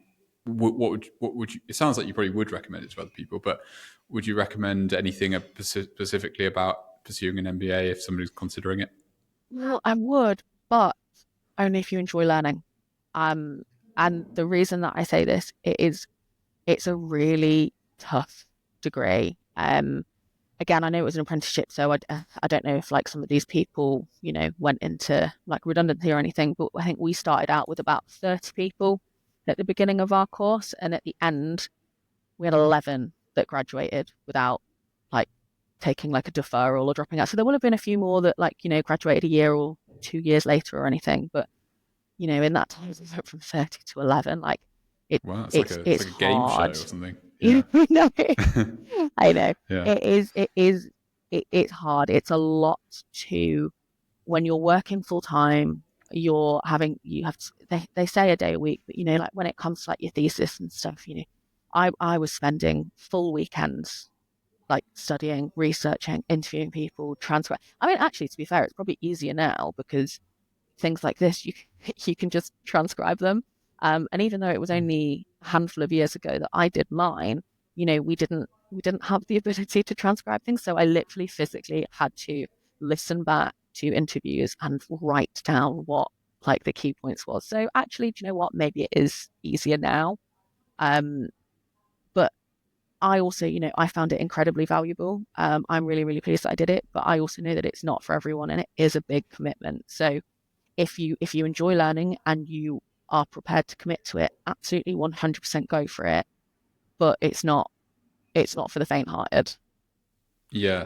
what would you? It sounds like you probably would recommend it to other people, but would you recommend anything specifically about pursuing an MBA if somebody's considering it? Well, I would, but only if you enjoy learning. Um, and the reason that I say this, it's a really tough degree. Again, I know it was an apprenticeship, so I don't know if like some of these people, went into like redundancy or anything, but I think we started out with about 30 people at the beginning of our course, and at the end, we had 11 that graduated without like taking like a deferral or dropping out. So there will have been a few more that like, graduated a year or 2 years later or anything, but in that time we went from 30 to 11, like it Wow, it's like it's a it's it's like a game show hard. or something. Yeah, You know, I know. yeah, It's hard. It's a lot to when you're working full time, you have to, they say a day a week, but like when it comes to like your thesis and stuff, I was spending full weekends like studying, researching, interviewing people, transcribe. I mean, actually, to be fair, it's probably easier now because things like this, you can just transcribe them. And even though it was only a handful of years ago that I did mine, we didn't have the ability to transcribe things. So I literally physically had to listen back to interviews and write down what like the key points was. So actually, do you know what? Maybe it is easier now. But I also, I found it incredibly valuable. I'm really, really pleased that I did it, but I also know that it's not for everyone and it is a big commitment. So if you enjoy learning and you are prepared to commit to it, absolutely 100% go for it. But it's not for the faint-hearted. Yeah.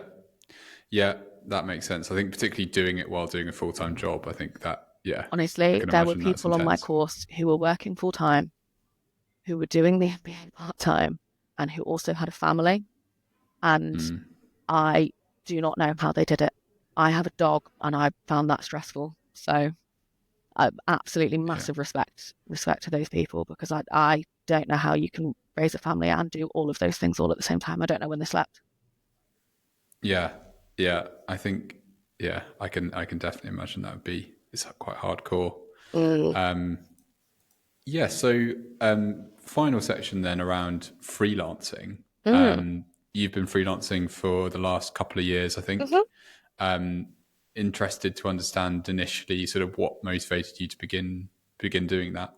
Yeah, that makes sense. I think particularly doing it while doing a full-time job, I think that, yeah, I Honestly, can there were imagine that's people on my intense. course who were working full-time, who were doing the MBA part-time, and who also had a family. And I do not know how they did it. I have a dog and I found that stressful. So absolutely Yeah. massive respect to those people because I don't know how you can raise a family and do all of those things all at the same time. I don't know when they slept. Yeah. Yeah. I think, yeah, I can definitely imagine that would be, it's quite hardcore. Mm. Yeah. So, final section then around freelancing. Mm. You've been freelancing for the last couple of years, I think. Hmm. Um, Interested to understand initially sort of what motivated you to begin doing that.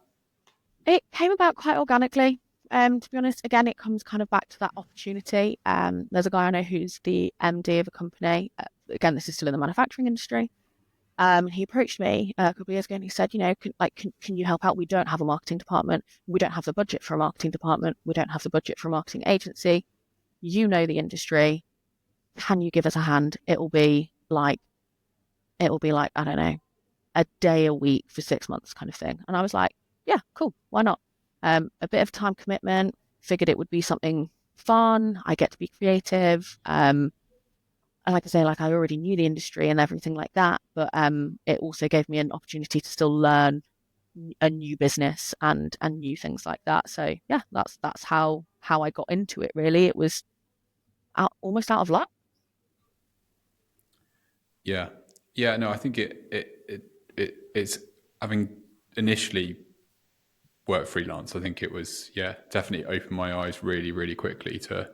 It came about quite organically. To be honest, again, it comes kind of back to that opportunity. There's a guy I know who's the MD of a company. Again, this is still in the manufacturing industry. He approached me a couple of years ago and he said, can you help out? We don't have a marketing department. We don't have the budget for a marketing department. We don't have the budget for a marketing agency. You know the industry. Can you give us a hand? It'll be like, I don't know, a day a week for 6 months kind of thing. And I was like, yeah, cool. Why not? A bit of time commitment, figured it would be something fun. I get to be creative. And like I say, like I already knew the industry and everything like that, but it also gave me an opportunity to still learn a new business and new things like that. So yeah, that's how I got into it. Really, it was almost out of luck. Yeah. Yeah. No, I think it's having initially worked freelance. I think it was, yeah, definitely opened my eyes really, really quickly to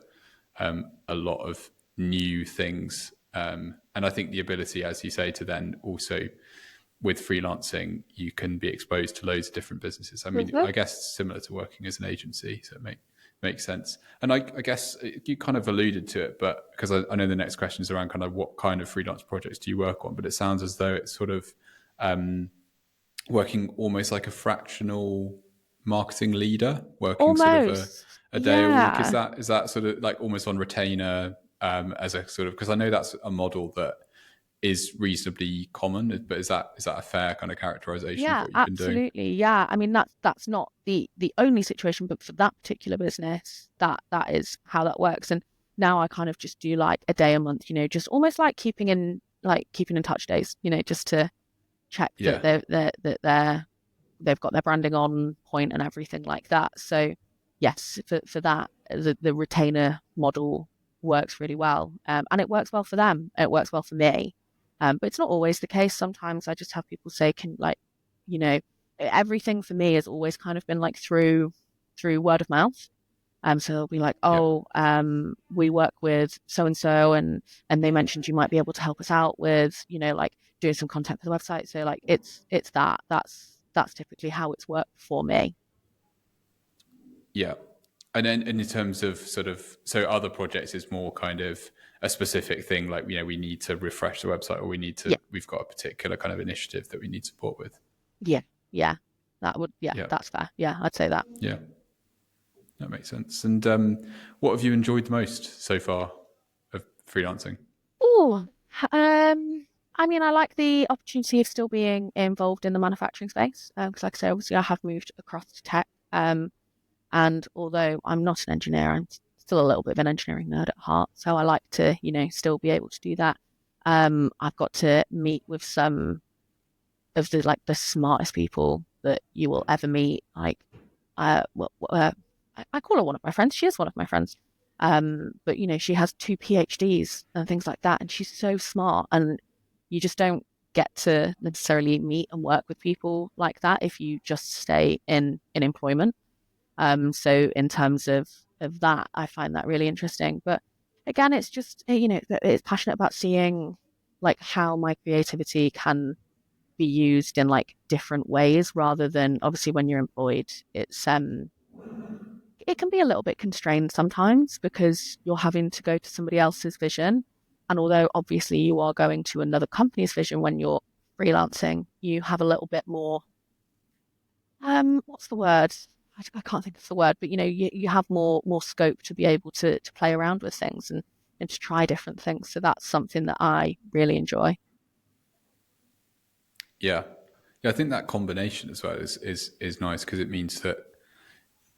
a lot of new things. And I think the ability, as you say, to then also with freelancing, you can be exposed to loads of different businesses. I mean, Mhm. I guess similar to working as an agency, so it makes sense. And I guess you kind of alluded to it, but because I know the next question is around kind of what kind of freelance projects do you work on, but it sounds as though it's sort of working almost like a fractional marketing leader, working sort of Almost, a day a week. Is yeah. that sort of like almost on retainer, as a sort of, because I know that's a model that is reasonably common, but is that a fair kind of characterization of Yeah, what you've been doing? absolutely. Yeah. I mean that's not the only situation, but for that particular business, that is how that works. And now I kind of just do like a day a month, just almost like keeping in touch days, just to check that Yeah. they've got their branding on point and everything like that. So yes, for that, the retainer model works really well, and it works well for them. It works well for me, but it's not always the case. Sometimes I just have people say, "Can like, you know, everything for me has always kind of been like through word of mouth." So they'll be like, Yeah. "Oh, we work with so and so, and they mentioned you might be able to help us out with, like doing some content for the website." So like, it's that's typically how it's worked for me. Yeah. And then in terms of sort of, so other projects is more kind of a specific thing, like, we need to refresh the website, or Yeah, we've got a particular kind of initiative that we need support with. yeah, yeah. Yeah, Yeah. that's fair. Yeah, I'd say that. Yeah. That makes sense. And what have you enjoyed the most so far of freelancing? Oh, I mean, I like the opportunity of still being involved in the manufacturing space. Because, like I say, obviously, I have moved across to tech. And although I'm not an engineer, I'm still a little bit of an engineering nerd at heart. So I like to, still be able to do that. I've got to meet with some of the smartest people that you will ever meet. Like, I call her one of my friends. She is one of my friends. But she has two PhDs and things like that, and she's so smart. And you just don't get to necessarily meet and work with people like that if you just stay in employment. So in terms of that, I find that really interesting. But again, it's just it's passionate about seeing like how my creativity can be used in like different ways rather than obviously when you're employed, it can be a little bit constrained sometimes because you're having to go to somebody else's vision. And although obviously you are going to another company's vision when you're freelancing, you have a little bit more, what's the word? I can't think of the word, but you have more scope to be able to play around with things and to try different things. So that's something that I really enjoy. Yeah. Yeah, I think that combination as well is nice because it means that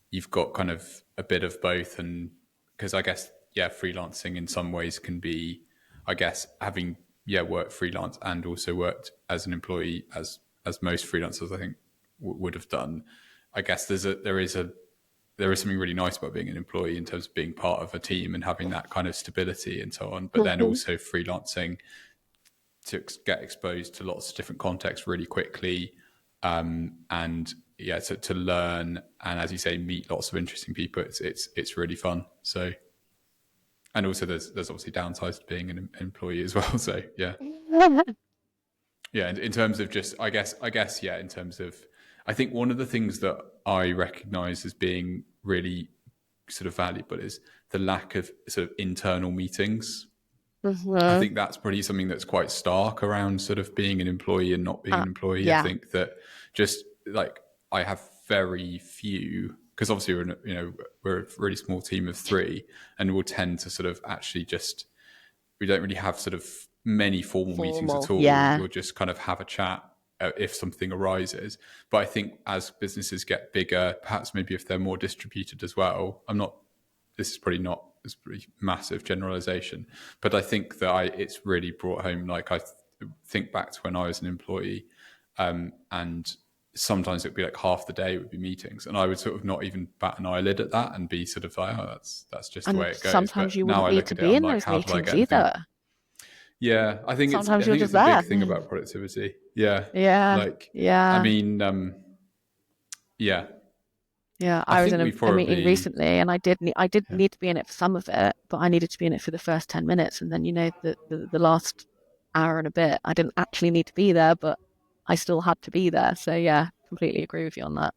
you've got kind of a bit of both. And because I guess, yeah, freelancing in some ways can be, I guess, having, yeah, worked freelance and also worked as an employee as most freelancers, I think would have done. I guess there is something really nice about being an employee in terms of being part of a team and having that kind of stability and so on. But then Mhm. also freelancing to get exposed to lots of different contexts really quickly, and yeah, to learn and, as you say, meet lots of interesting people. It's really fun. So, and also there's obviously downsides to being an employee as well. So yeah, yeah. In terms of just, I guess, yeah. In terms of, I think one of the things that I recognise as being really sort of valuable is the lack of sort of internal meetings. I Mhm. think that's probably something that's quite stark around sort of being an employee and not being an employee. I Yeah, think that just like I have very few, because obviously we're a really small team of three, and we'll tend to sort of actually just, we don't really have sort of many formal meetings formal. at all. Yeah. We'll just kind of have a chat if something arises. But I think as businesses get bigger, perhaps maybe if they're more distributed as well, this is probably not this pretty massive generalization, but I think that it's really brought home. Like I think back to when I was an employee, and sometimes it'd be like half the day would be meetings, and I would sort of not even bat an eyelid at that and be sort of like, oh, that's just the And way it goes. sometimes But you now wouldn't I need look to at it, be I'm in like, those how do I meetings get anything? either. Yeah, I think it's Sometimes I you're think just it's a big there. thing about productivity. Yeah, Yeah, like I yeah, mean, yeah, yeah. I I was think in we've a meeting probably recently, and I did yeah. need to be in it for some of it, but I needed to be in it for the first 10 minutes, and then the last hour and a bit, I didn't actually need to be there, but I still had to be there. So yeah, completely agree with you on that.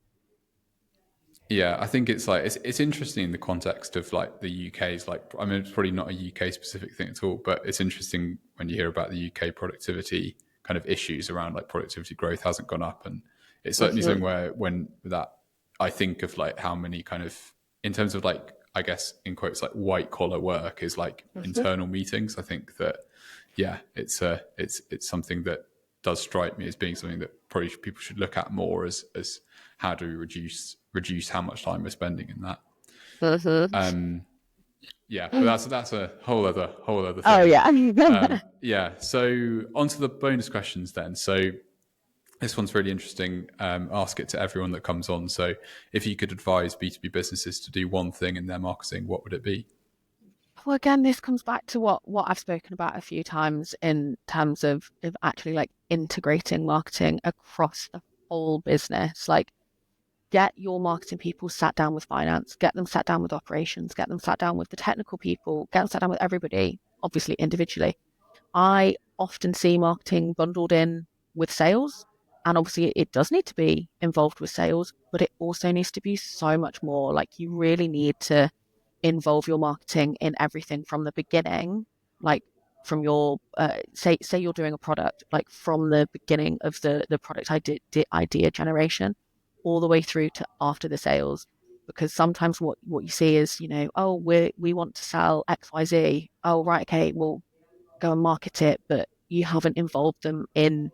Yeah, I think it's like it's interesting in the context of like the UK's, like, I mean, it's probably not a UK specific thing at all, but it's interesting when you hear about the UK productivity kind of issues around like productivity growth hasn't gone up, and it's certainly Hmm. something where when that I think of like how many kind of, in terms of like, I guess in quotes, like white collar work is like Hmm. internal meetings. I think that yeah, it's something that does strike me as being something that probably people should look at more as how do we reduce how much time we're spending in that. Hmm. Yeah, but that's a whole other Oh thing. yeah. Yeah, so onto the bonus questions then. So this one's really interesting. Ask it to everyone that comes on. So if you could advise B2B businesses to do one thing in their marketing, what would it be? Well, again, this comes back to what I've spoken about a few times in terms of actually like integrating marketing across the whole business. Like, get your marketing people sat down with finance, get them sat down with operations, get them sat down with the technical people, get them sat down with everybody, obviously individually. I often see marketing bundled in with sales, and obviously it does need to be involved with sales, but it also needs to be so much more. Like, you really need to involve your marketing in everything from the beginning, like from your say you're doing a product, like from the beginning of the product idea generation all the way through to after the sales. Because sometimes what you see is, oh, we want to sell XYZ. Oh, right, okay, well, go and market it, but you haven't involved them in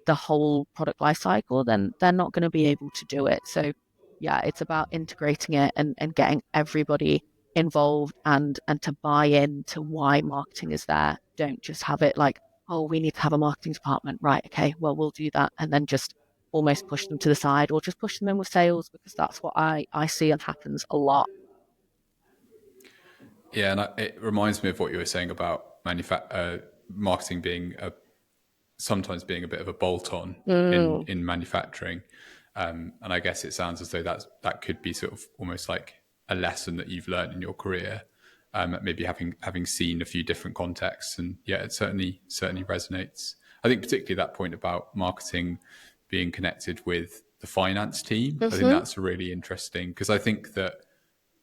the whole product life cycle, then they're not going to be able to do it. So yeah, it's about integrating it and getting everybody involved and to buy in to why marketing is there. Don't just have it like, oh, we need to have a marketing department. Right, okay, well, we'll do that. And then just almost push them to the side or just push them in with sales because that's what I see and happens a lot. Yeah, and it reminds me of what you were saying about marketing being sometimes being a bit of a bolt-on Mm, in manufacturing, and I guess it sounds as though that could be sort of almost like a lesson that you've learned in your career, maybe having seen a few different contexts, and yeah, it certainly resonates. I think particularly that point about marketing being connected with the finance team. I think hmm. that's really interesting because I think that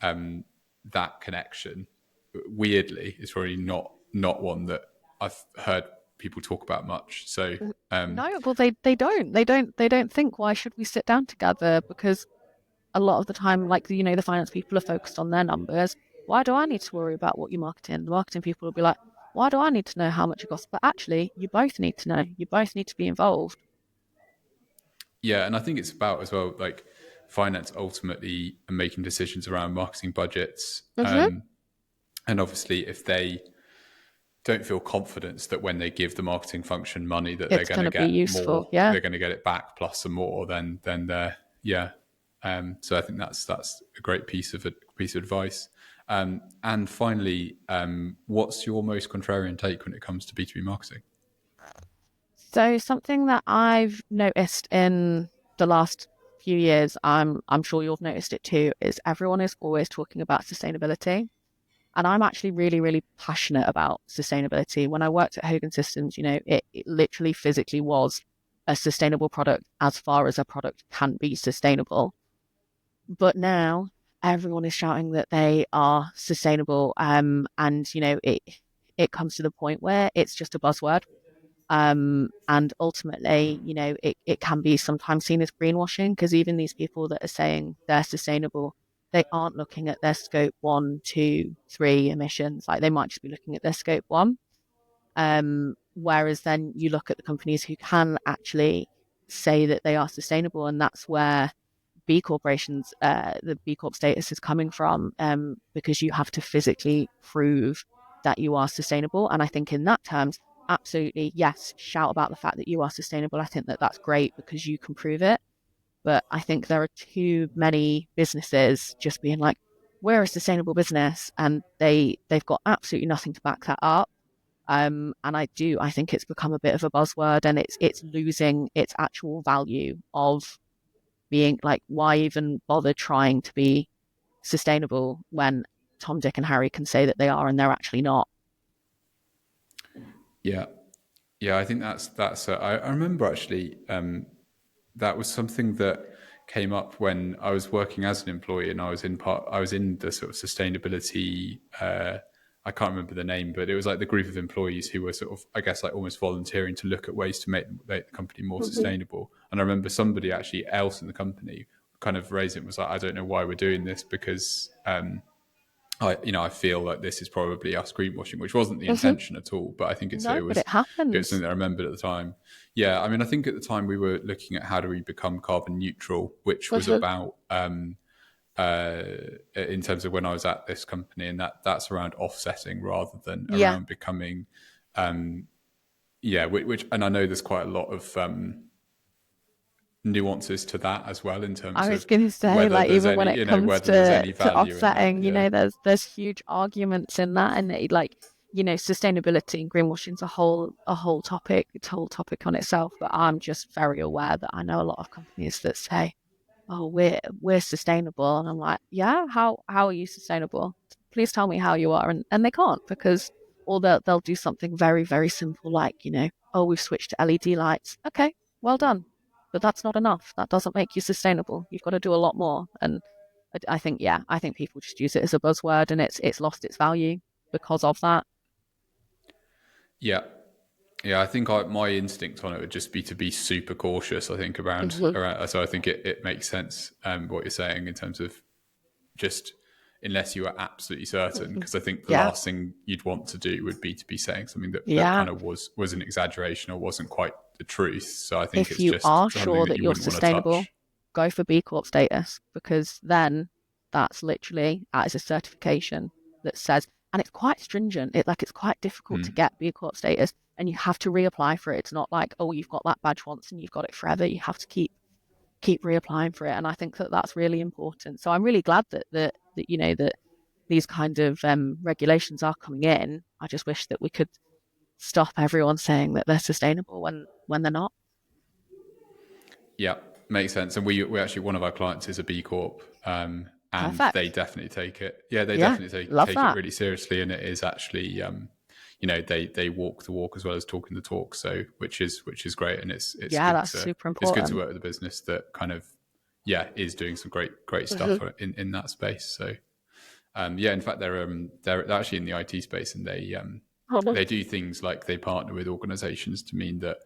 that connection, weirdly, is probably not one that I've heard people talk about much. So No, well, they don't think, why should we sit down together? Because a lot of the time, like, the finance people are focused on their numbers. Why do I need to worry about what you're marketing? The marketing people will be like, why do I need to know how much it costs? But actually, you both need to know. You both need to be involved. yeah, and I think it's about as well, like finance ultimately are making decisions around marketing budgets. Hmm. And obviously, if they don't feel confidence that when they give the marketing function money that they're It's going going to to be get useful. more, Yeah. they're going to get it back plus some more, then they're yeah. So I think that's a great piece of advice. And finally, what's your most contrarian take when it comes to B2B marketing? So something that I've noticed in the last few years, I'm sure you've noticed it too, is everyone is always talking about sustainability. And I'm actually really, really passionate about sustainability. When I worked at Hogen Systems, it literally physically was a sustainable product as far as a product can be sustainable. But now everyone is shouting that they are sustainable. And it comes to the point where it's just a buzzword. And ultimately, it can be sometimes seen as greenwashing, because even these people that are saying they're sustainable, they aren't looking at their scope 1, 2, 3 emissions. Like, they might just be looking at their scope one. Whereas then you look at the companies who can actually say that they are sustainable, and that's where B corporations, the B Corp status is coming from, because you have to physically prove that you are sustainable. And I think in that terms, absolutely, yes, shout about the fact that you are sustainable. I think that that's great because you can prove it. But I think there are too many businesses just being like, we're a sustainable business, and they've got absolutely nothing to back that up. And I think it's become a bit of a buzzword, and it's losing its actual value of being like, why even bother trying to be sustainable when Tom, Dick, and Harry can say that they are and they're actually not? Yeah, yeah, I think I remember actually that was something that came up when I was working as an employee, and I was in the sort of sustainability. I can't remember the name, but it was like the group of employees who were sort of, I guess, like almost volunteering to look at ways to make the company more Mhm. sustainable. And I remember somebody actually else in the company kind of raised it and was like, I don't know why we're doing this, because I feel like this is probably us greenwashing, which wasn't the Mhm. intention at all. But I think No, but it it was something happens. that I remembered at the time. Yeah, I mean, I think at the time we were looking at how do we become carbon neutral, which was Mhm. about in terms of when I was at this company, and that's around offsetting rather than Yeah, around becoming which and I know there's quite a lot of nuances to that as well in I terms was of going to say, like, even when it comes whether there's any to value in that. offsetting, Yeah. there's huge arguments in that, and like, sustainability and greenwashing is a whole topic on itself. But I'm just very aware that I know a lot of companies that say, oh, we're sustainable, and I'm like, yeah, how are you sustainable? Please tell me how you are. And they can't, because, or they'll do something very, very simple, like, oh, we've switched to LED lights. Okay, well done, but that's not enough. That doesn't make you sustainable. You've got to do a lot more. And I think, yeah, I think people just use it as a buzzword, and it's lost its value because of that. Yeah. Yeah, I think my instinct on it would just be to be super cautious. I think Hmm. around so I think it makes sense what you're saying in terms of just unless you are absolutely certain, Hmm. because I think the Yeah, last thing you'd want to do would be to be saying something that yeah. kind of was an exaggeration or wasn't quite the truth. So I think If it's you just are something sure that that you you're wouldn't want to sustainable, touch. go for B Corp status, because then that's literally as a certification that says, and it's quite stringent. It's quite difficult to get B Corp status, and you have to reapply for it. It's not like, oh, you've got that badge once and you've got it forever. You have to keep reapplying for it, and I think that that's really important. So I'm really glad that these kind of regulations are coming in. I just wish that we could stop everyone saying that they're sustainable when they're not. Yeah, makes sense. And we actually, one of our clients is a B Corp, and they Perfect. definitely take it. Yeah, they Yeah, definitely love take it that. really seriously, and it is actually, they walk the walk as well as talking the talk. So which is great, and Yeah, that's super it's good to important. work with a business that kind of is doing some great Hmm. stuff in that space. So Yeah, in fact, they're actually in the IT space, and they do things like they partner with organizations to mean that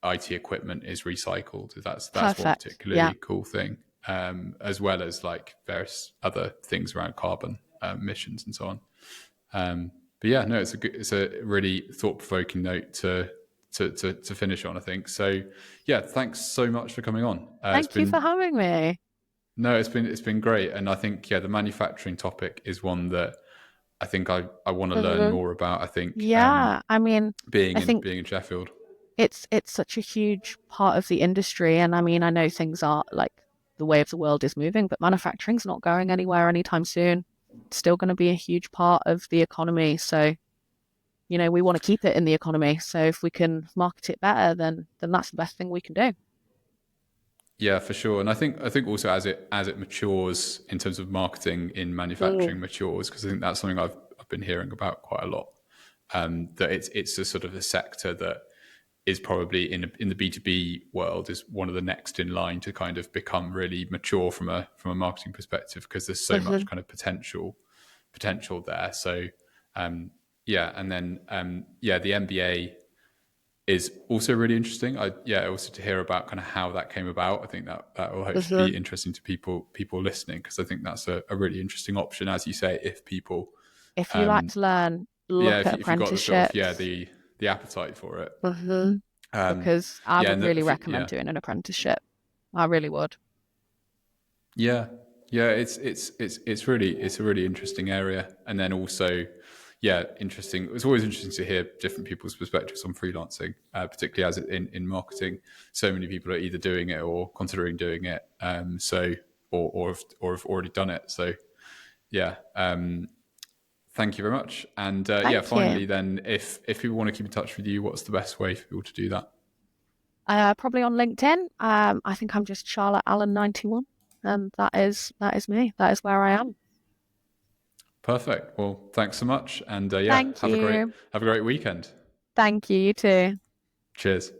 IT equipment is recycled. That's one Perfect. Yeah. particularly cool thing, as well as like various other things around carbon emissions and so on. But yeah, no, it's a really thought provoking note to finish on, I think. So yeah, thanks so much for coming on. It's Thank you for been having me. no, it's been great, and I think yeah, the manufacturing topic is one that I think I want to learn Mhm. more about. I think Yeah, I mean, I think being in Sheffield. it's such a huge part of the industry, and I mean, I know things are like the way of the world is moving, but manufacturing's not going anywhere anytime soon. It's still going to be a huge part of the economy, so we want to keep it in the economy. So if we can market it better, then that's the best thing we can do. Yeah, for sure. And I think also as it matures in terms of marketing in Mm. manufacturing matures, because I think that's something I've been hearing about quite a lot. That it's a sort of a sector that is probably in the B2B world is one of the next in line to kind of become really mature from a marketing perspective, because there's so much Mhm. kind of potential there. So yeah, and then yeah, the MBA is also really interesting. Also to hear about kind of how that came about. I think that will hopefully be Mhm. interesting to people listening, because I think that's a really interesting option, as you say, if people, If you like to learn, yeah, look at if you got the sort of apprenticeships. the appetite for it, Mhm. um, Because I yeah, would and really recommend yeah, doing an apprenticeship. I really would. yeah, yeah, it's a really interesting area, and then also. Yeah, interesting. It's always interesting to hear different people's perspectives on freelancing, particularly as in marketing. So many people are either doing it or considering doing it, or have already done it. So yeah, thank you very much. And yeah, Thank you. finally, then, if people want to keep in touch with you, what's the best way for people to do that? Probably on LinkedIn. I think I'm just Charlotte Allen 91, and that is me. That is where I am. Perfect. Well, thanks so much, and yeah, Thank you. have a great weekend. Thank you. You too. Cheers.